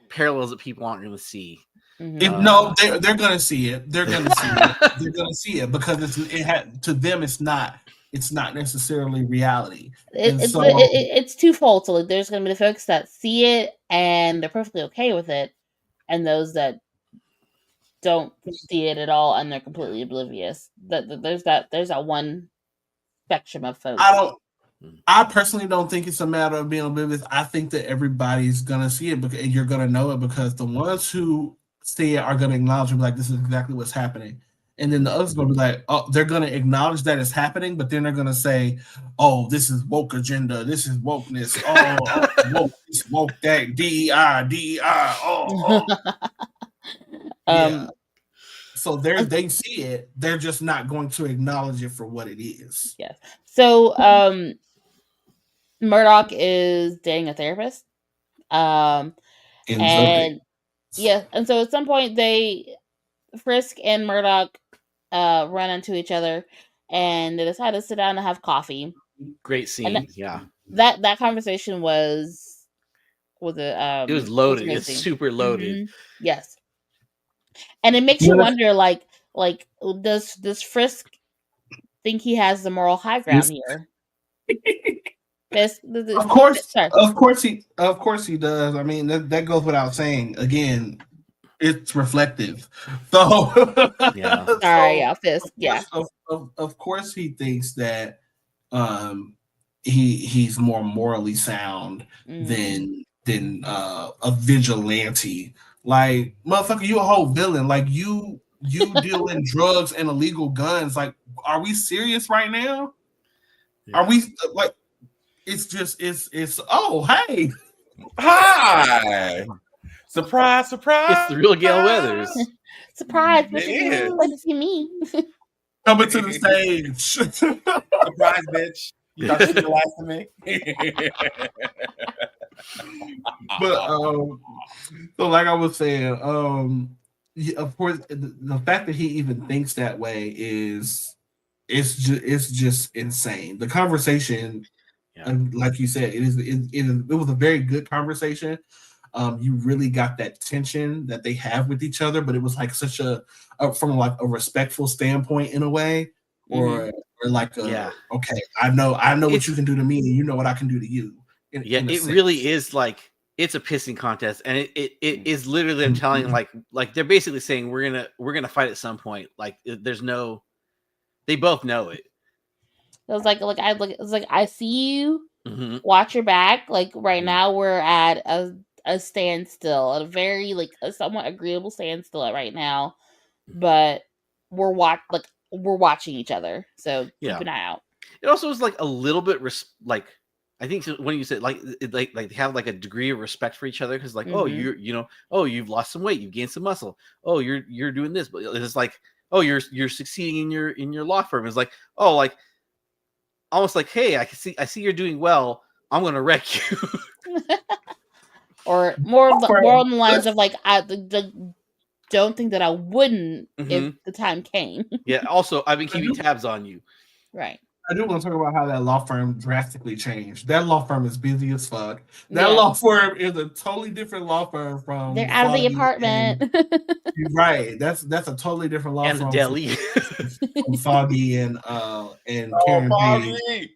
Speaker 2: parallels that people aren't going to see.
Speaker 3: No, they're going to see it. They're going to see it. They're going to see it because to them it's not necessarily reality.
Speaker 1: It's twofold. So like, there's going to be the folks that see it and they're perfectly okay with it, and those that don't see it at all and they're completely oblivious. There's that one spectrum of folks.
Speaker 3: I personally don't think it's a matter of being oblivious. I think that everybody's gonna see it, and you're gonna know it because the ones who see it are gonna acknowledge it, like, this is exactly what's happening. And then the others are gonna be like, oh, they're gonna acknowledge that it's happening, but then they're gonna say, oh, this is woke agenda, this is wokeness, woke, this woke, that DEI, oh. Yeah. So they see it, they're just not going to acknowledge it for what it is.
Speaker 1: Yes. So Murdoch is dating a therapist. And so at some point Frisk and Murdoch run into each other and they decide to sit down and have coffee.
Speaker 2: Great scene.
Speaker 1: That conversation was
Speaker 2: it was loaded. It's super loaded.
Speaker 1: Yes. And it makes you wonder, like does Frisk think he has the moral high ground here?
Speaker 3: Of course he does. I mean, that goes without saying. Again, it's reflective. So
Speaker 1: Fisk. Yeah.
Speaker 3: Of course he thinks that he's more morally sound than a vigilante. Like, motherfucker, you a whole villain. Like, you deal in drugs and illegal guns. Like, are we serious right now? Are we like? It's oh, hey,
Speaker 5: hi, surprise.
Speaker 2: It's the real Gale Weathers.
Speaker 1: Surprise, what to see me
Speaker 3: coming to the stage.
Speaker 5: Surprise, bitch. You thought you were last to me.
Speaker 3: But so like I was saying, of course, the fact that he even thinks that way is just insane. The conversation, like you said, it was a very good conversation. You really got that tension that they have with each other, but it was like such from like a respectful standpoint in a way, or like okay, I know what you can do to me, and you know what I can do to you.
Speaker 2: It really is like it's a pissing contest, and it is literally them telling like they're basically saying we're gonna fight at some point. Like there's no, they both know it.
Speaker 1: It was like I see you. Watch your back. Like right now we're at a standstill, a very a somewhat agreeable standstill right now, but we're watching each other. So keep an eye out.
Speaker 2: It also was like a little bit I think when you said like they have like a degree of respect for each other, because like oh you've lost some weight, you've gained some muscle, oh you're doing this, but it's like oh you're succeeding in your law firm. It's like oh like almost like hey I see you're doing well, I'm gonna wreck you.
Speaker 1: Or more on the lines of like I don't think that I wouldn't if the time came.
Speaker 2: Also I've been keeping tabs on you.
Speaker 1: Right.
Speaker 3: I do want to talk about how that law firm drastically changed. That law firm is busy as fuck. That law firm is a totally different law firm from.
Speaker 1: They're out of the apartment.
Speaker 3: Right. That's a totally different law firm.
Speaker 2: And the deli.
Speaker 3: From Foggy and Karen Page.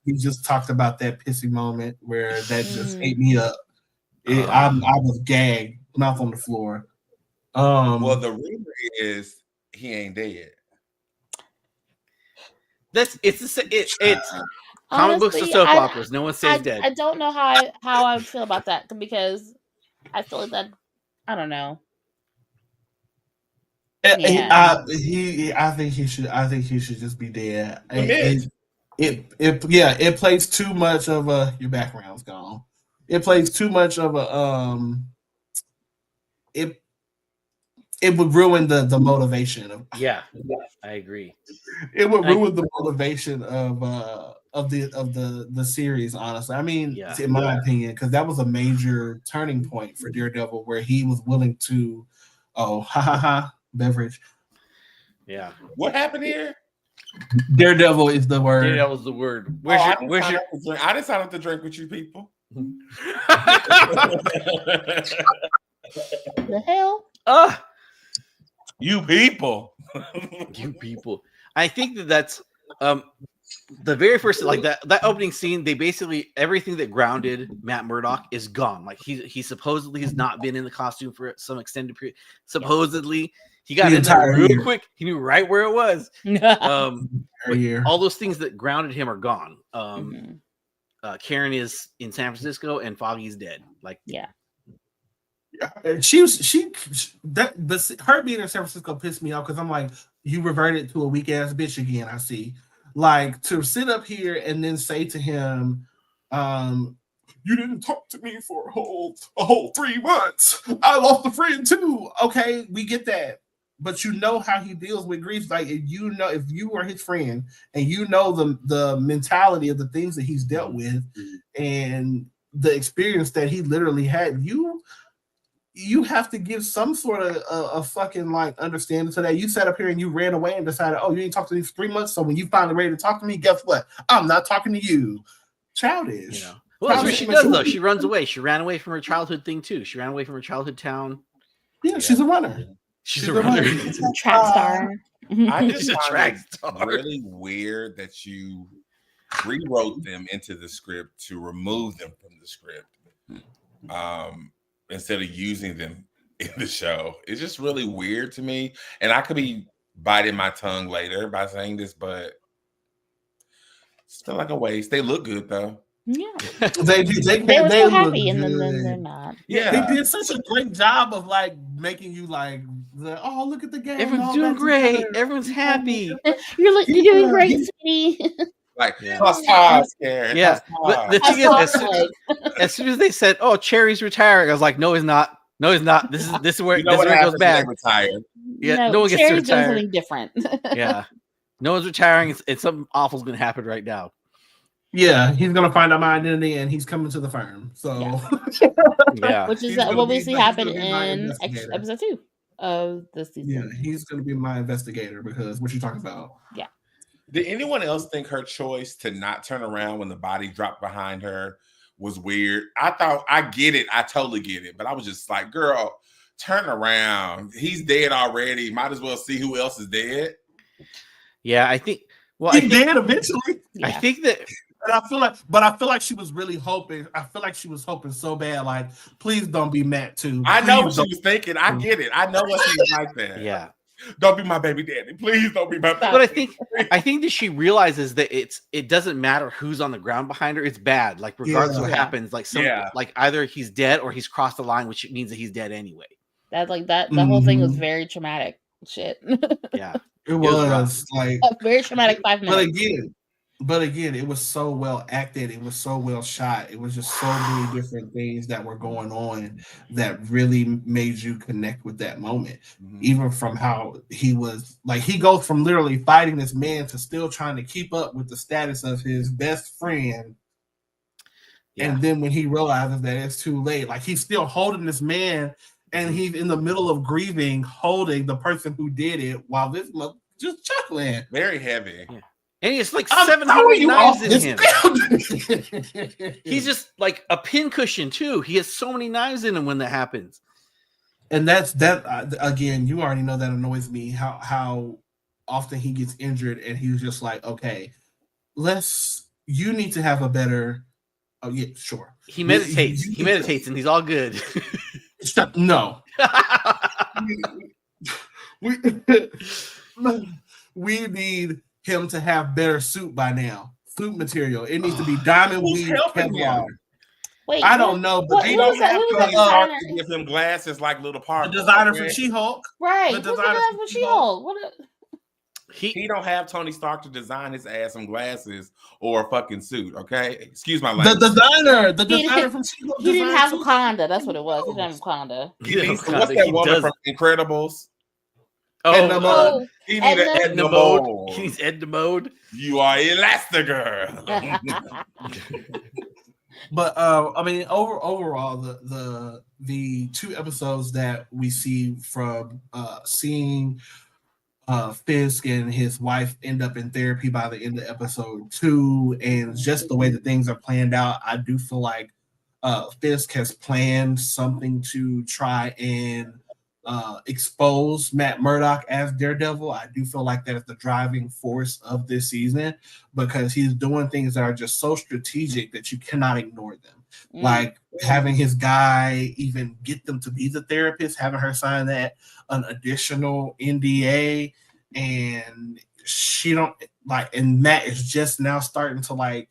Speaker 3: We just talked about that pissy moment where that just ate me up. I was gagged, mouth on the floor.
Speaker 5: Well, the rumor is he ain't dead.
Speaker 2: It's comic books and soap operas. No one says dead.
Speaker 1: I don't know how I would feel about that, because I feel like that. I don't know.
Speaker 3: I think he should just be dead. It plays too much of your background's gone. It plays too much of it would ruin the motivation of.
Speaker 2: I agree.
Speaker 3: It would ruin the motivation of the series, honestly. I mean, in my opinion, because that was a major turning point for Daredevil, where he was willing to beverage.
Speaker 5: What happened here?
Speaker 3: Daredevil is the word.
Speaker 2: Daredevil's the word.
Speaker 5: I didn't sign up to drink with you people.
Speaker 1: The hell?
Speaker 5: You people.
Speaker 2: You people. I think that's the very first, like that opening scene. They basically, everything that grounded Matt Murdock is gone. Like he supposedly has not been in the costume for some extended period. Supposedly he got in there real quick. He knew right where it was. All those things that grounded him are gone. Karen is in San Francisco and Foggy's dead. Like,
Speaker 1: yeah.
Speaker 3: Her being in San Francisco pissed me off because I'm like, you reverted to a weak ass bitch again. I see, like, to sit up here and then say to him, "You didn't talk to me for a whole 3 months. I lost a friend too." Okay, we get that, but you know how he deals with grief. Like, if you were his friend and you know the mentality of the things that he's dealt with and the experience that he literally had, you have to give some sort of a fucking like understanding to that. You sat up here and you ran away and decided, oh, you ain't talked to me for 3 months. So when you finally ready to talk to me, guess what? I'm not talking to you. Childish.
Speaker 2: You know. Well, that's what she does though. She runs away. She ran away from her childhood thing too. She ran away from her childhood town.
Speaker 3: Yeah, she's a runner.
Speaker 2: She's a runner.
Speaker 1: She's a track star.
Speaker 5: I just find it really weird that you rewrote them into the script to remove them from the script. Instead of using them in the show. It's just really weird to me. And I could be biting my tongue later by saying this, but still like a waste. They look good though.
Speaker 1: Yeah.
Speaker 3: They
Speaker 1: were so happy and then they're not.
Speaker 3: Yeah. They did such a great job of like making you like, oh, look at the game.
Speaker 2: Everyone's doing great. Together. Everyone's happy.
Speaker 1: You're doing great, sweetie.
Speaker 5: Like, plus five, Karen.
Speaker 2: Yeah. But the thing is, as soon as they said, "Oh, Cherry's retiring," I was like, "No, he's not. No, he's not. This is where it goes bad." Yeah, no one gets to retire.
Speaker 1: Doing something different.
Speaker 2: Yeah, no one's retiring. It's something awful's going to happen right now.
Speaker 3: Yeah, he's going to find out my identity, and he's coming to the firm. So,
Speaker 2: yeah,
Speaker 1: which is what we see happen in episode 2 of this season.
Speaker 3: Yeah, he's going to be my investigator because what you talking about?
Speaker 1: Yeah.
Speaker 5: Did anyone else think her choice to not turn around when the body dropped behind her was weird? I thought, I get it. I totally get it. But I was just like, girl, turn around. He's dead already. Might as well see who else is dead.
Speaker 2: Yeah, I think. Well,
Speaker 3: he's dead eventually.
Speaker 2: I think that.
Speaker 3: But I feel like she was really hoping. I feel like she was hoping so bad. Like, please don't be Matt too.
Speaker 5: I know what she was thinking. I get it. I know what she was like that.
Speaker 2: Yeah.
Speaker 5: Don't be my baby daddy. Please don't be my baby.
Speaker 2: But I think that she realizes that it doesn't matter who's on the ground behind her. It's bad. Like regardless of what happens, like like either he's dead or he's crossed the line, which means that he's dead anyway.
Speaker 1: That the whole thing was very traumatic shit.
Speaker 2: Yeah.
Speaker 3: It was like
Speaker 1: a very traumatic 5 minutes.
Speaker 3: But again, it was so well acted. It was so well shot. It was just so many different things that were going on that really made you connect with that moment. Even from how he was like, he goes from literally fighting this man to still trying to keep up with the status of his best friend. Yeah. And then when he realizes that it's too late, like he's still holding this man and he's in the middle of grieving, holding the person who did it while this mother just chuckling.
Speaker 5: Very heavy.
Speaker 2: Yeah. And it's like 700 knives in him. He's just like a pincushion too. He has so many knives in him when that happens.
Speaker 3: And that's again, you already know that annoys me how often he gets injured and he's just like, okay, you need to have a better. Oh yeah, sure.
Speaker 2: He meditates. He meditates and he's all good.
Speaker 3: No. we need him to have better suit by now. Suit material. It needs to be diamond weave Kevlar.
Speaker 1: Wait,
Speaker 3: I don't know, but
Speaker 5: they don't have to give him glasses like little Parker.
Speaker 3: The designer from She-Hulk.
Speaker 1: Right. The designer from She-Hulk.
Speaker 5: He don't have Tony Stark to design his ass some glasses or a fucking suit, okay? Excuse my language.
Speaker 3: The designer from She-Hulk.
Speaker 1: He didn't have Wakanda. That's what it was. He didn't have Wakanda.
Speaker 5: What's that woman from Incredibles?
Speaker 2: Oh,
Speaker 5: he needs Edna Mode.
Speaker 2: He needs Edna Mode.
Speaker 5: You are Elastigirl.
Speaker 3: But I mean, overall, the 2 episodes that we see from seeing Fisk and his wife end up in therapy by the end of episode 2, and just the way that things are planned out, I do feel like Fisk has planned something to try and expose Matt Murdock as Daredevil. I do feel like that is the driving force of this season, because he's doing things that are just so strategic that you cannot ignore them. Like having his guy even get them to be the therapist, having her sign that an additional NDA, and she don't like, and Matt is just now starting to like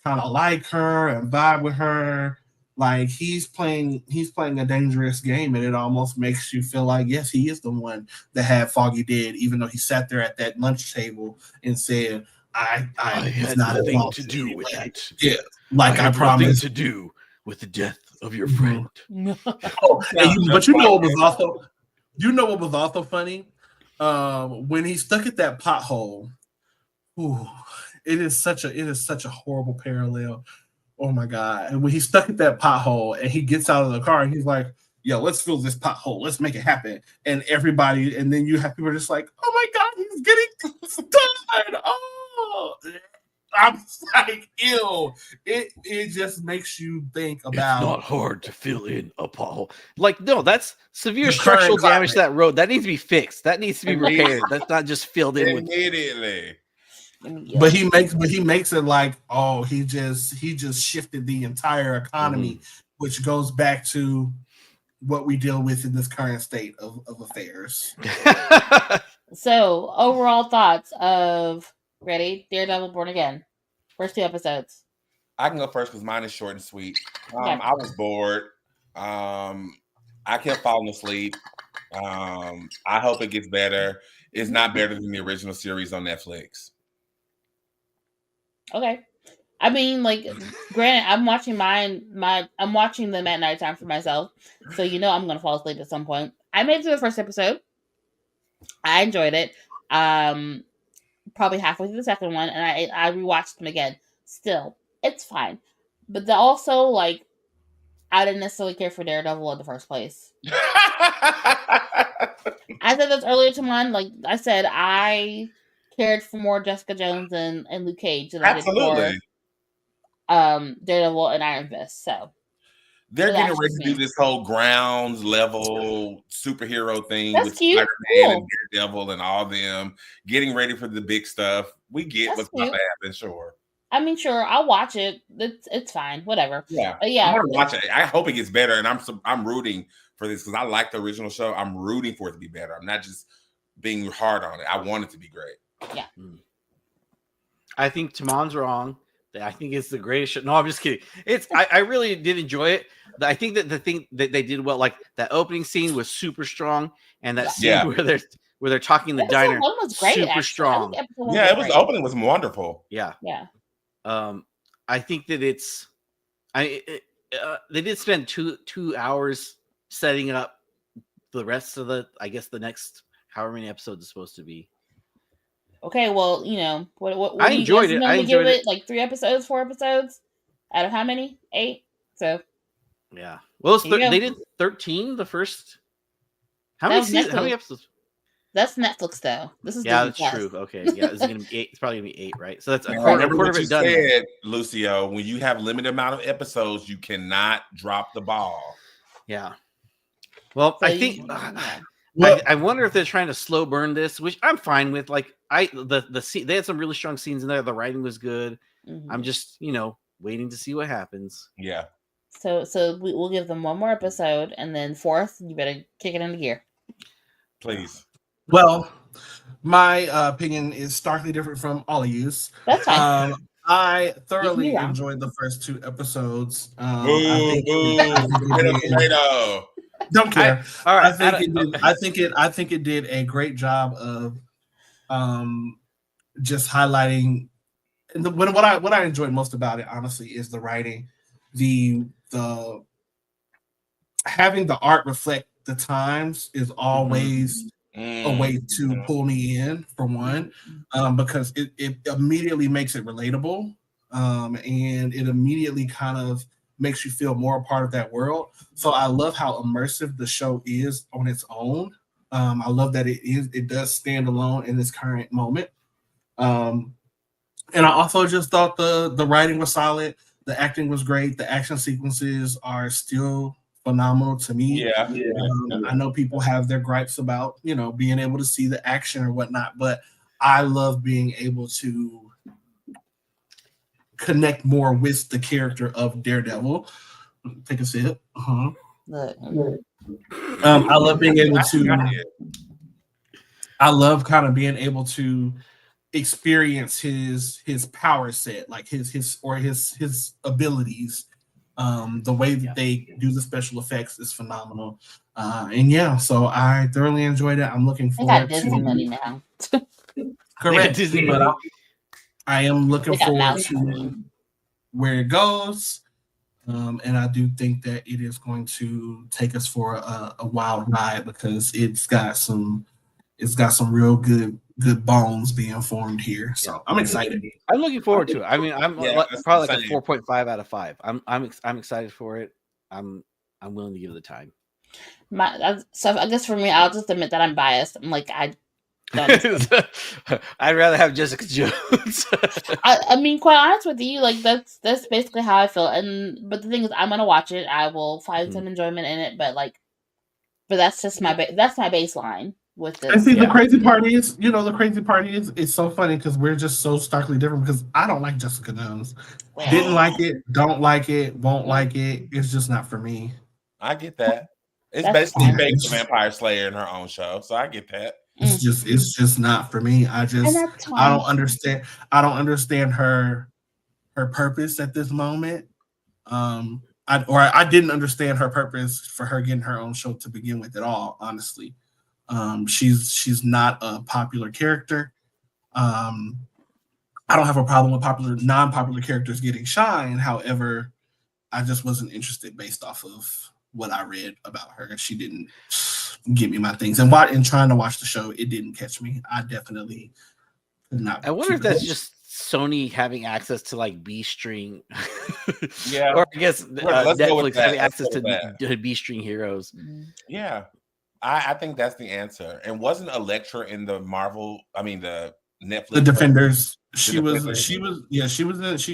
Speaker 3: kind of like her and vibe with her. Like he's playing a dangerous game, and it almost makes you feel like, yes, he is the one that had Foggy dead, even though he sat there at that lunch table and said, I
Speaker 2: had
Speaker 3: not
Speaker 2: nothing to do with that.
Speaker 3: Yeah, like I promised.
Speaker 2: to do with the death of your friend.
Speaker 3: But you know what was also funny? When he stuck at that pothole. Ooh, it is such a horrible parallel. Oh my God. And when he's stuck at that pothole and he gets out of the car and he's like, yo, let's fill this pothole. Let's make it happen. And everybody, and then you have people just like, oh my God, he's getting done. Oh, I'm like, ew. It just makes you think about.
Speaker 2: It's not hard to fill in a pothole. Like, no, that's severe
Speaker 3: The
Speaker 2: structural
Speaker 3: current
Speaker 2: damage to that road. That needs to be fixed. That needs to be repaired. That's not just filled in with.
Speaker 5: Immediately.
Speaker 3: But he makes it like, oh, he just shifted the entire economy, which goes back to what we deal with in this current state of affairs.
Speaker 1: So, overall thoughts of Daredevil Born Again. First 2 episodes.
Speaker 5: I can go first because mine is short and sweet.
Speaker 1: Okay.
Speaker 5: I was bored. I kept falling asleep. I hope it gets better. It's not better than the original series on Netflix.
Speaker 1: Okay. I mean, like, granted, I'm watching I'm watching them at nighttime for myself, so I'm gonna fall asleep at some point. I made it to the first episode. I enjoyed it. Probably halfway through the second one, and I rewatched them again. Still, it's fine. But also, like, I didn't necessarily care for Daredevil in the first place. I said this earlier to mine. Like I said, I cared for more Jessica Jones and Luke Cage than I did for Daredevil and Iron Fist. So
Speaker 5: they're getting ready to do this whole grounds level superhero thing
Speaker 1: with
Speaker 5: Spider-Man and Daredevil and all them, getting ready for the big stuff. We get what's about to happen, sure.
Speaker 1: I mean, sure, I'll watch it. It's fine, whatever.
Speaker 5: Yeah,
Speaker 1: but yeah,
Speaker 5: I'm gonna watch it. I hope it gets better, and I'm rooting for this because I like the original show. I'm rooting for it to be better. I'm not just being hard on it. I want it to be great.
Speaker 1: Yeah.
Speaker 2: I think Timon's wrong. I think it's the greatest show. No, I'm just kidding. I really did enjoy it. I think that the thing that they did well, like that opening scene was super strong, and that scene where they're talking in the diner
Speaker 1: was great,
Speaker 2: super
Speaker 1: actually.
Speaker 2: strong.
Speaker 5: The opening was wonderful.
Speaker 2: Yeah.
Speaker 1: I
Speaker 2: think that they did spend two hours setting up the rest of the next however many episodes it's supposed to be.
Speaker 1: Okay, well, what
Speaker 2: I enjoyed it. I enjoyed it.
Speaker 1: Like 3 episodes, 4 episodes out of how many? 8. So
Speaker 2: yeah. Well, they did 13 the first. How many episodes?
Speaker 1: That's Netflix though. This is
Speaker 2: Disney
Speaker 1: Plus.
Speaker 2: True. Okay, yeah, it's gonna be 8. It's probably gonna be 8, right? So that's a
Speaker 5: quarter
Speaker 2: of it done.
Speaker 5: Said, Lucio, when you have limited amount of episodes, you cannot drop the ball.
Speaker 2: Yeah. Well, so I think. I wonder if they're trying to slow burn this, which I'm fine with. Like they had some really strong scenes in there. The writing was good. Mm-hmm. I'm just waiting to see what happens.
Speaker 5: Yeah.
Speaker 1: So we'll give them one more episode, and then 4th, you better kick it into gear.
Speaker 5: Please.
Speaker 3: Well, my opinion is starkly different from all of yous.
Speaker 1: That's fine.
Speaker 3: I thoroughly enjoyed the first 2 episodes.
Speaker 5: Tomato.
Speaker 3: Don't care.
Speaker 2: All right.
Speaker 3: I think it did a great job of just highlighting. And what I enjoyed most about it, honestly, is the writing, the having the art reflect the times is always a way to pull me in, for one, because it immediately makes it relatable, and it immediately kind of makes you feel more a part of that world. So I love how immersive the show is on its own. I love that it does stand alone in this current moment. And I also just thought the writing was solid, the acting was great, the action sequences are still phenomenal to me.
Speaker 5: Yeah.
Speaker 3: I know people have their gripes about being able to see the action or whatnot, but I love being able to connect more with the character of Daredevil. Take a sip. Uh-huh. I love being able to. I love kind of being able to experience his power set, like his abilities. The way that they do the special effects is phenomenal. And yeah, so I thoroughly enjoyed it. I'm looking
Speaker 1: They got
Speaker 3: forward
Speaker 1: Disney money
Speaker 3: to
Speaker 1: now.
Speaker 3: correct
Speaker 2: Disney
Speaker 3: but
Speaker 2: money.
Speaker 3: I am looking
Speaker 1: They got
Speaker 3: forward
Speaker 1: mouse
Speaker 3: to
Speaker 1: money.
Speaker 3: where it goes. And I do think that it is going to take us for a wild ride because it's got some real good bones being formed here. So I'm excited.
Speaker 2: I'm looking forward to it. I mean, I'm
Speaker 5: Yeah,
Speaker 2: probably like a
Speaker 5: same.
Speaker 2: 4.5 out of 5. I'm excited for it. I'm willing to give it the time.
Speaker 1: So I guess for me, I'll just admit that I'm biased. I'm like, I don't.
Speaker 2: I'd rather have Jessica Jones.
Speaker 1: I mean, quite honest with you, like that's basically how I feel. But the thing is, I'm gonna watch it. I will find some enjoyment in it. But that's just that's my baseline with this.
Speaker 3: And see, the crazy part is, it's so funny because we're just so starkly different. Because I don't like Jessica Jones.
Speaker 1: Well,
Speaker 3: Didn't like it, don't like it, won't like it. It's just not for me.
Speaker 5: I get that. It's
Speaker 1: That's
Speaker 5: basically
Speaker 1: fine.
Speaker 5: Baked the Vampire Slayer in her own show, so I get that.
Speaker 3: It's just not for me. I don't understand. I don't understand her purpose at this moment. I didn't understand her purpose for her getting her own show to begin with at all. Honestly, she's not a popular character. I don't have a problem with non-popular characters getting shine. However, I just wasn't interested based off of what I read about her. She didn't give me my things. And trying to watch the show, it didn't catch me. I definitely could not.
Speaker 2: I wonder if that's just Sony having access to like B string.
Speaker 5: Yeah.
Speaker 2: Or I guess Netflix having access
Speaker 5: to
Speaker 2: B string heroes.
Speaker 5: Yeah. I think that's the answer. And wasn't Elektra in the Marvel, the Netflix
Speaker 3: The Defenders.
Speaker 5: She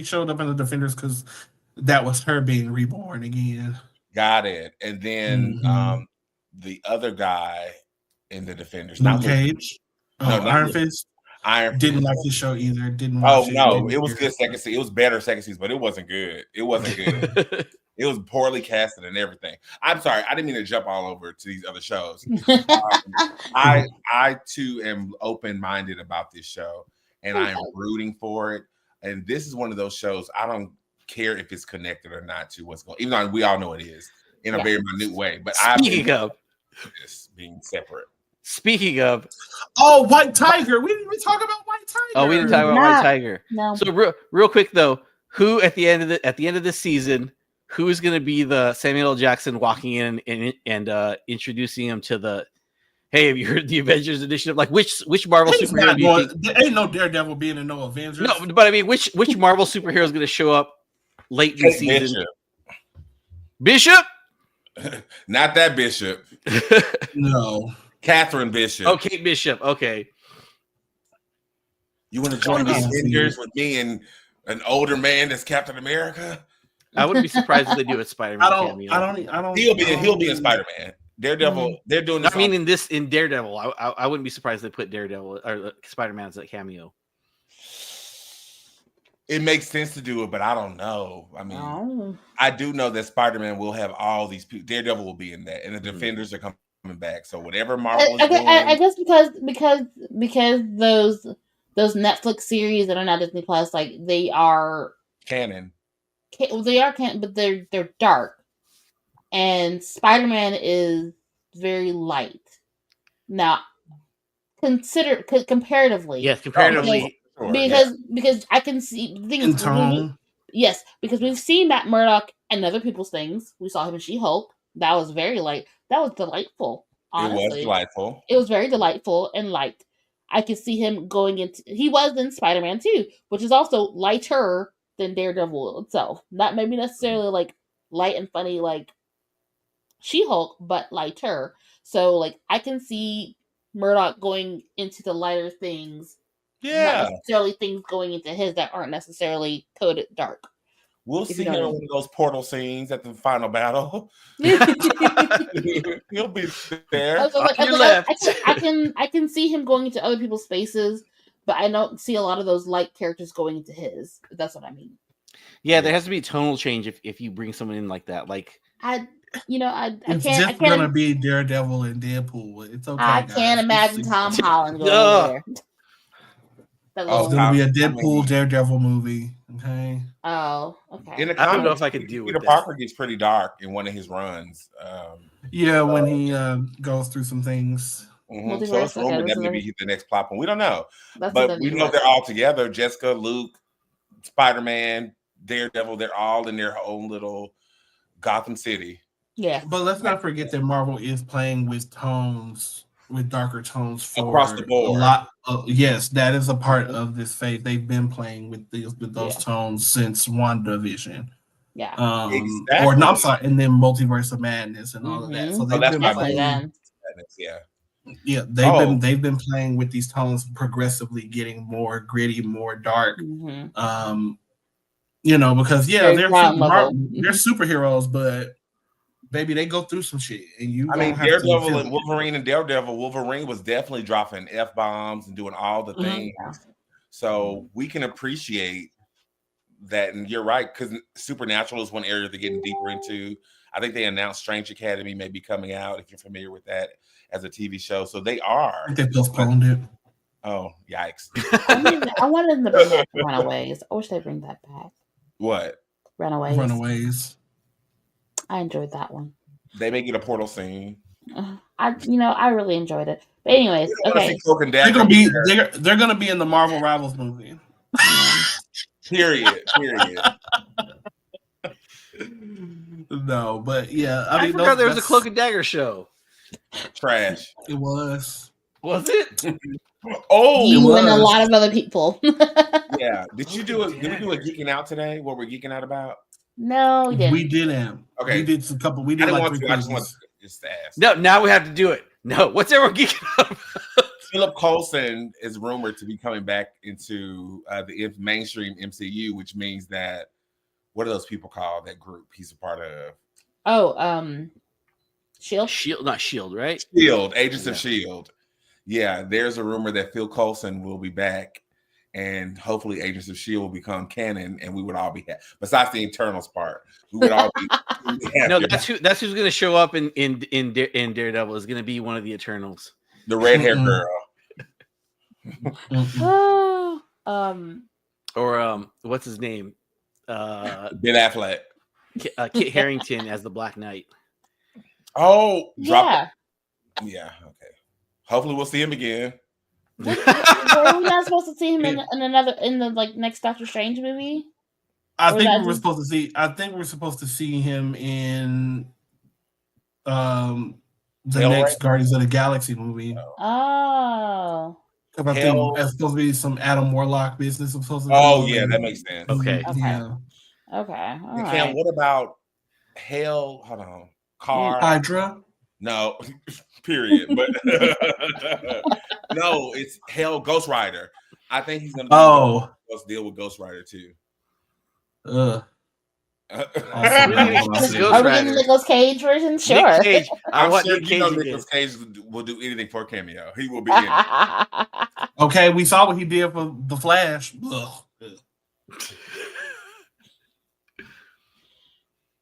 Speaker 3: showed up in the Defenders because that was her being reborn again.
Speaker 5: Got it. And then the other guy in the Defenders,
Speaker 3: Luke Cage. Iron Fist. Didn't like the show either. Didn't watch it.
Speaker 5: No, it was good second season. It was better second season, but it wasn't good. It wasn't good. It was poorly casted and everything. I'm sorry, I didn't mean to jump all over to these other shows. I too am open-minded about this show, and I am rooting for it. And this is one of those shows I don't care if it's connected or not to what's going. Even though we all know it is in a very minute way. But
Speaker 2: speaking of
Speaker 5: this being separate.
Speaker 2: Speaking of,
Speaker 3: White Tiger. We didn't even talk about White Tiger.
Speaker 2: Oh, we didn't talk about White Tiger.
Speaker 1: No.
Speaker 2: So real quick though, who at the end of this season, who is going to be the Samuel L. Jackson walking in and introducing him to the? Hey, have you heard the Avengers initiative? Like which Marvel superhero? Do you think?
Speaker 3: There ain't no Daredevil being in no Avengers.
Speaker 2: No, but I mean, which Marvel superhero is going to show up late in the season? Bishop?
Speaker 5: Not that Bishop.
Speaker 3: No.
Speaker 5: Catherine Bishop.
Speaker 2: Oh, Kate Bishop. Okay.
Speaker 5: You want to join the Avengers with me and an older man that's Captain America?
Speaker 2: I wouldn't be surprised if they do a Spider-Man cameo.
Speaker 3: I don't.
Speaker 5: He'll be in Spider-Man. Daredevil. They're doing this.
Speaker 2: I mean, in Daredevil, I wouldn't be surprised if they put Daredevil or Spider-Man as a cameo.
Speaker 5: It makes sense to do it, but I don't know. I mean, I do know that Spider-Man will have all these people. Daredevil will be in that, and the Defenders are coming back. So whatever Marvel is doing,
Speaker 1: I guess because those Netflix series that are not Disney Plus, like they are
Speaker 5: canon.
Speaker 1: They are canon, but they're dark, and Spider-Man is very light. Now, comparatively,
Speaker 2: yes, comparatively.
Speaker 1: Because I can see things. Yes, because we've seen Matt Murdock and other people's things. We saw him in She-Hulk. That was very light. That was delightful. Honestly.
Speaker 5: It was delightful.
Speaker 1: It was very delightful and light. I could see him going into. He was in Spider-Man 2, which is also lighter than Daredevil itself. Not maybe necessarily like light and funny like She-Hulk, but lighter. So like I can see Murdoch going into the lighter things, not
Speaker 5: Yeah,
Speaker 1: necessarily things going into his that aren't necessarily coded dark.
Speaker 5: we'll
Speaker 1: If
Speaker 5: see
Speaker 1: you know
Speaker 5: him in
Speaker 1: what I
Speaker 5: one of those portal scenes at the final battle.
Speaker 1: mean.
Speaker 5: He'll be
Speaker 1: I
Speaker 5: there.
Speaker 1: was like,
Speaker 2: On your left.
Speaker 1: I can see him going into other people's spaces, but I don't see a lot of those light characters going into his. If that's what I mean.
Speaker 2: Yeah, there has to be a tonal change if you bring someone in like that. Like
Speaker 1: I
Speaker 3: It's
Speaker 1: can't
Speaker 3: just gonna be Daredevil and Deadpool. It's okay.
Speaker 1: I
Speaker 3: guys.
Speaker 1: can't
Speaker 3: We'll
Speaker 1: imagine
Speaker 3: see.
Speaker 1: Tom Holland going
Speaker 2: Ugh.
Speaker 1: over there. That
Speaker 5: Oh,
Speaker 3: It's
Speaker 1: little,
Speaker 3: gonna be a
Speaker 5: I
Speaker 3: Deadpool
Speaker 5: mean,
Speaker 3: Daredevil movie. Okay.
Speaker 1: oh,
Speaker 5: in
Speaker 1: okay.
Speaker 5: the
Speaker 2: I don't know
Speaker 5: comics,
Speaker 2: if I could deal with
Speaker 5: Peter
Speaker 2: that.
Speaker 5: Parker gets pretty dark in one of his runs.
Speaker 3: Yeah, when he goes through some things.
Speaker 5: So it's
Speaker 1: Multiverse. Okay,
Speaker 5: rumored
Speaker 1: this
Speaker 5: that
Speaker 1: is
Speaker 5: maybe the next plot point. We don't know,
Speaker 1: that's
Speaker 5: but
Speaker 1: the
Speaker 5: we know
Speaker 1: multiverse.
Speaker 5: they're all together. Jessica, Luke, Spider-Man, Daredevil. They're all in their own little Gotham City.
Speaker 1: Yeah,
Speaker 3: But let's not forget that Marvel is playing with tones, with darker tones for
Speaker 5: Across the board.
Speaker 3: a lot. Yes, that is a part of this phase. They've been playing with those
Speaker 1: Yeah.
Speaker 3: tones since WandaVision.
Speaker 1: yeah.
Speaker 3: Or no, I'm sorry, and then Multiverse of Madness and all of that. So
Speaker 1: Mhm.
Speaker 3: they've
Speaker 5: that's
Speaker 3: been
Speaker 5: my
Speaker 1: Definitely
Speaker 3: playing.
Speaker 1: then.
Speaker 5: Yeah.
Speaker 3: Yeah, they've been playing with these tones progressively, getting more gritty, more dark.
Speaker 1: Mhm.
Speaker 3: You know, because
Speaker 1: Very
Speaker 3: they're
Speaker 1: ground level.
Speaker 3: they're superheroes, but baby, they go through some shit, and you.
Speaker 5: I mean,
Speaker 3: don't have to
Speaker 5: Daredevil
Speaker 3: feel
Speaker 5: and
Speaker 3: it.
Speaker 5: Wolverine and Daredevil. Wolverine was definitely dropping F-bombs and doing all the things.
Speaker 1: Yeah.
Speaker 5: So we can appreciate that. And you're right, because Supernatural is one area they're getting deeper into. I think they announced Strange Academy may be coming out, if you're familiar with that, as a TV show. So they are.
Speaker 3: I think they postponed it.
Speaker 5: Oh, yikes.
Speaker 1: I wanted them to bring back Runaways. I wish they'd bring that back.
Speaker 5: What?
Speaker 1: Runaways. I enjoyed that one.
Speaker 5: They may get a portal scene.
Speaker 1: I really enjoyed it. But anyways, okay.
Speaker 3: They're gonna be in the Marvel Rivals movie.
Speaker 5: Period.
Speaker 3: No, but yeah,
Speaker 2: I
Speaker 3: mean,
Speaker 2: forgot there was a Cloak and Dagger show.
Speaker 5: Trash.
Speaker 3: It was.
Speaker 2: Was it?
Speaker 5: Oh,
Speaker 1: You and a lot of other people.
Speaker 5: Yeah. Did we do a geeking out today? What we're geeking out about?
Speaker 1: No, we didn't.
Speaker 3: We didn't.
Speaker 5: Okay.
Speaker 3: We did some couple. We
Speaker 5: I
Speaker 3: did
Speaker 5: didn't
Speaker 3: like
Speaker 5: want
Speaker 3: 3
Speaker 5: to. I just want
Speaker 3: quizzes.
Speaker 5: to just ask.
Speaker 2: No, now we have to do it. No, what's everyone geeking out?
Speaker 5: Philip Coulson is rumored to be coming back into the mainstream MCU, which means that what are those people called? That group he's a part of?
Speaker 1: Oh, Shield.
Speaker 2: Shield, not Shield, right?
Speaker 5: Shield, Agents of Shield. Yeah, there's a rumor that Phil Coulson will be back, and hopefully Agents of Shield will become canon, and we would all be besides the Eternals part, we would all be.
Speaker 2: No, that's who's going to show up in Daredevil is going to be one of the Eternals,
Speaker 5: the red hair girl,
Speaker 2: or what's his name?
Speaker 5: Ben Affleck,
Speaker 2: Kit Harington as the Black Knight.
Speaker 5: Oh,
Speaker 1: yeah.
Speaker 5: Yeah, okay. Hopefully we'll see him again.
Speaker 1: Were we not supposed to see him in the next Doctor Strange movie?
Speaker 3: I think we were supposed to see him in the next Guardians of the Galaxy movie.
Speaker 1: Oh.
Speaker 3: I think it's supposed to be some Adam Warlock business.
Speaker 5: Yeah, that makes sense.
Speaker 2: Okay.
Speaker 3: Yeah.
Speaker 1: Okay. All
Speaker 5: Cam,
Speaker 1: right.
Speaker 5: what about Hell? Hold on.
Speaker 3: Hydra?
Speaker 5: No, period. But no, it's Hell Ghost Rider. I think he's gonna deal with Ghost Rider too.
Speaker 1: Are we getting Nicolas Cage version? Sure.
Speaker 2: Nick Cage.
Speaker 5: I'm
Speaker 2: want
Speaker 5: sure
Speaker 2: Nick
Speaker 5: you know
Speaker 2: Cage
Speaker 5: Nicolas Cage will do anything for a cameo. He will be in it.
Speaker 3: Okay, we saw what he did for The Flash.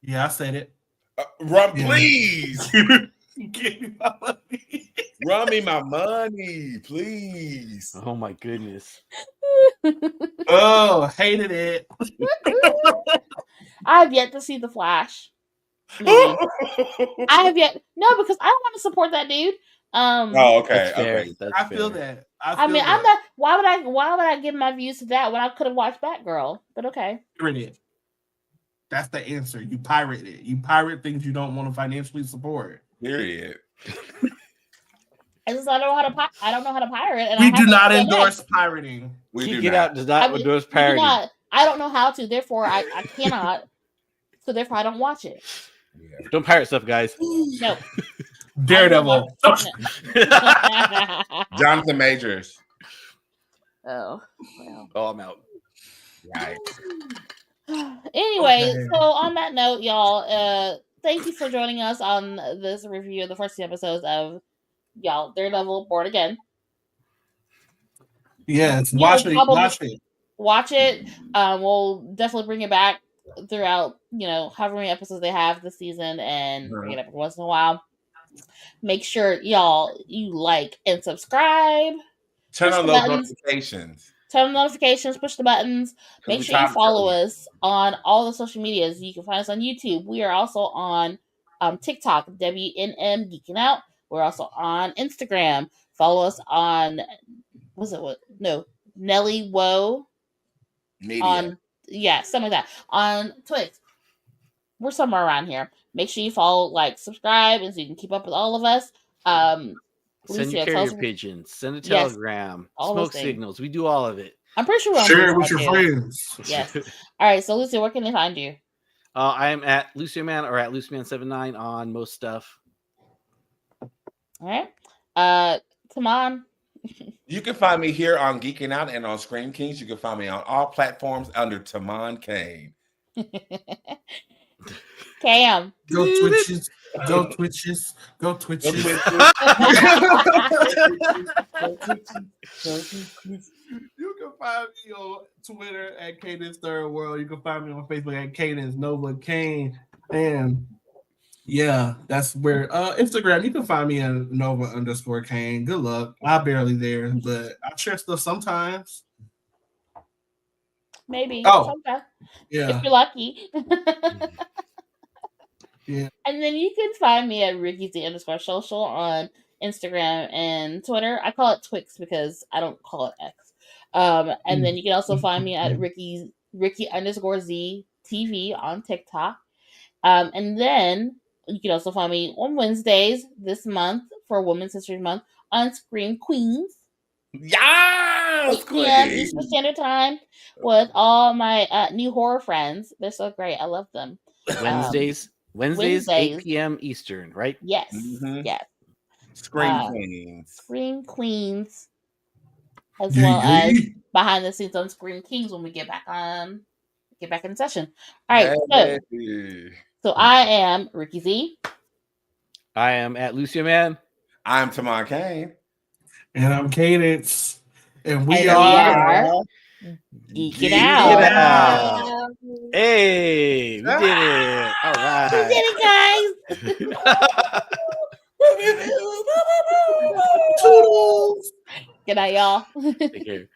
Speaker 3: Yeah, I said it.
Speaker 5: Run, please. Give me my money. Run me my money, please.
Speaker 2: Oh my goodness.
Speaker 3: Oh, hated it.
Speaker 1: I have yet to see The Flash. I have yet because I don't want to support that dude.
Speaker 5: Okay.
Speaker 3: I feel that.
Speaker 1: I'm not. Why would I give my views to that when I could have watched Batgirl? But okay.
Speaker 3: That's the answer. You pirate it. You pirate things you don't want to financially support.
Speaker 5: Period.
Speaker 1: I don't know how to pirate. And
Speaker 3: we do not endorse pirating.
Speaker 2: Does not endorse pirating.
Speaker 1: I don't know how to. Therefore, I cannot. So therefore, I don't watch it.
Speaker 5: Yeah.
Speaker 2: Don't pirate stuff, guys.
Speaker 1: No.
Speaker 3: Daredevil.
Speaker 5: Jonathan Majors.
Speaker 1: Oh, well.
Speaker 2: Oh, I'm out.
Speaker 5: Right.
Speaker 1: Anyway,
Speaker 3: Okay.
Speaker 1: so on that note, y'all, thank you for joining us on this review of the first 2 episodes of Daredevil Born Again.
Speaker 3: Yes,
Speaker 1: You
Speaker 3: watch
Speaker 1: will
Speaker 3: it.
Speaker 1: probably
Speaker 3: Watch it.
Speaker 1: watch it. We'll definitely bring it back throughout, however many episodes they have this season, and bring it up every once in a while. Make sure y'all you like and subscribe.
Speaker 5: Turn
Speaker 1: Push
Speaker 5: on
Speaker 1: the
Speaker 5: those
Speaker 1: buttons.
Speaker 5: notifications.
Speaker 1: Turn on notifications, push the buttons. Make
Speaker 5: we
Speaker 1: sure you
Speaker 5: tired of
Speaker 1: follow
Speaker 5: telling
Speaker 1: us on all the social medias. You can find us on YouTube. We are also on TikTok, WNM Geeking Out. We're also on Instagram. Follow us on Nelly Woe
Speaker 5: Media.
Speaker 1: on something like that. On Twitch. We're somewhere around here. Make sure you follow, like, subscribe, and so you can keep up with all of us.
Speaker 2: Send
Speaker 1: Lucia,
Speaker 2: your
Speaker 1: tell
Speaker 2: carrier
Speaker 1: us-
Speaker 2: pigeons. Send a
Speaker 1: Yes,
Speaker 2: telegram.
Speaker 1: all those
Speaker 2: Smoke
Speaker 1: things.
Speaker 2: signals. We do all of it.
Speaker 1: I'm pretty sure we're on
Speaker 3: Share it
Speaker 1: Blue
Speaker 3: with your
Speaker 1: Sky, too.
Speaker 3: friends.
Speaker 1: Yes. All right, so Lucia, where can they find you?
Speaker 2: I am at LuciaMan or at LuciaMan79 on most stuff.
Speaker 1: All right. Come on.
Speaker 5: You can find me here on Geeking Out and on Scream Kings. You can find me on all platforms under Tamon Kane.
Speaker 1: Cam.
Speaker 3: Go Twitches. Go Twitches. Go Twitches. You can find me on Twitter at Cadence Third World. You can find me on Facebook at Cadence Nova Kane. And yeah, that's where Instagram, you can find me at Nova_Kane. Good luck. I'm barely there, but I share stuff sometimes.
Speaker 1: Maybe.
Speaker 3: Oh,
Speaker 1: Sometime.
Speaker 3: yeah.
Speaker 1: If you're lucky.
Speaker 3: Yeah.
Speaker 1: And then you can find me at RickyZ_social on Instagram and Twitter. I call it Twix because I don't call it X. And then you can also find me at Ricky_Z TV on TikTok. And then you can also find me on Wednesdays this month for Women's History Month on Scream Queens.
Speaker 5: Yes,
Speaker 1: 8 p.m. Eastern Standard Time with all my new horror friends. They're so great. I love them.
Speaker 2: Wednesdays, 8 p.m. Eastern, right?
Speaker 1: Yes.
Speaker 5: Mhm.
Speaker 1: Yes.
Speaker 5: Scream Queens.
Speaker 1: Scream Queens. As well as behind the scenes on Scream Kings when we get back in session. All right. So I am Ricky Z.
Speaker 2: I am at LuciaMan.
Speaker 5: I'm Tamon Kane.
Speaker 3: And I'm Cadence. And we
Speaker 1: And
Speaker 3: are
Speaker 1: Geeking Out.
Speaker 2: Hey, we did it. All right.
Speaker 1: We did it, guys.
Speaker 3: Toodles.
Speaker 1: Good night, y'all.
Speaker 2: Take care.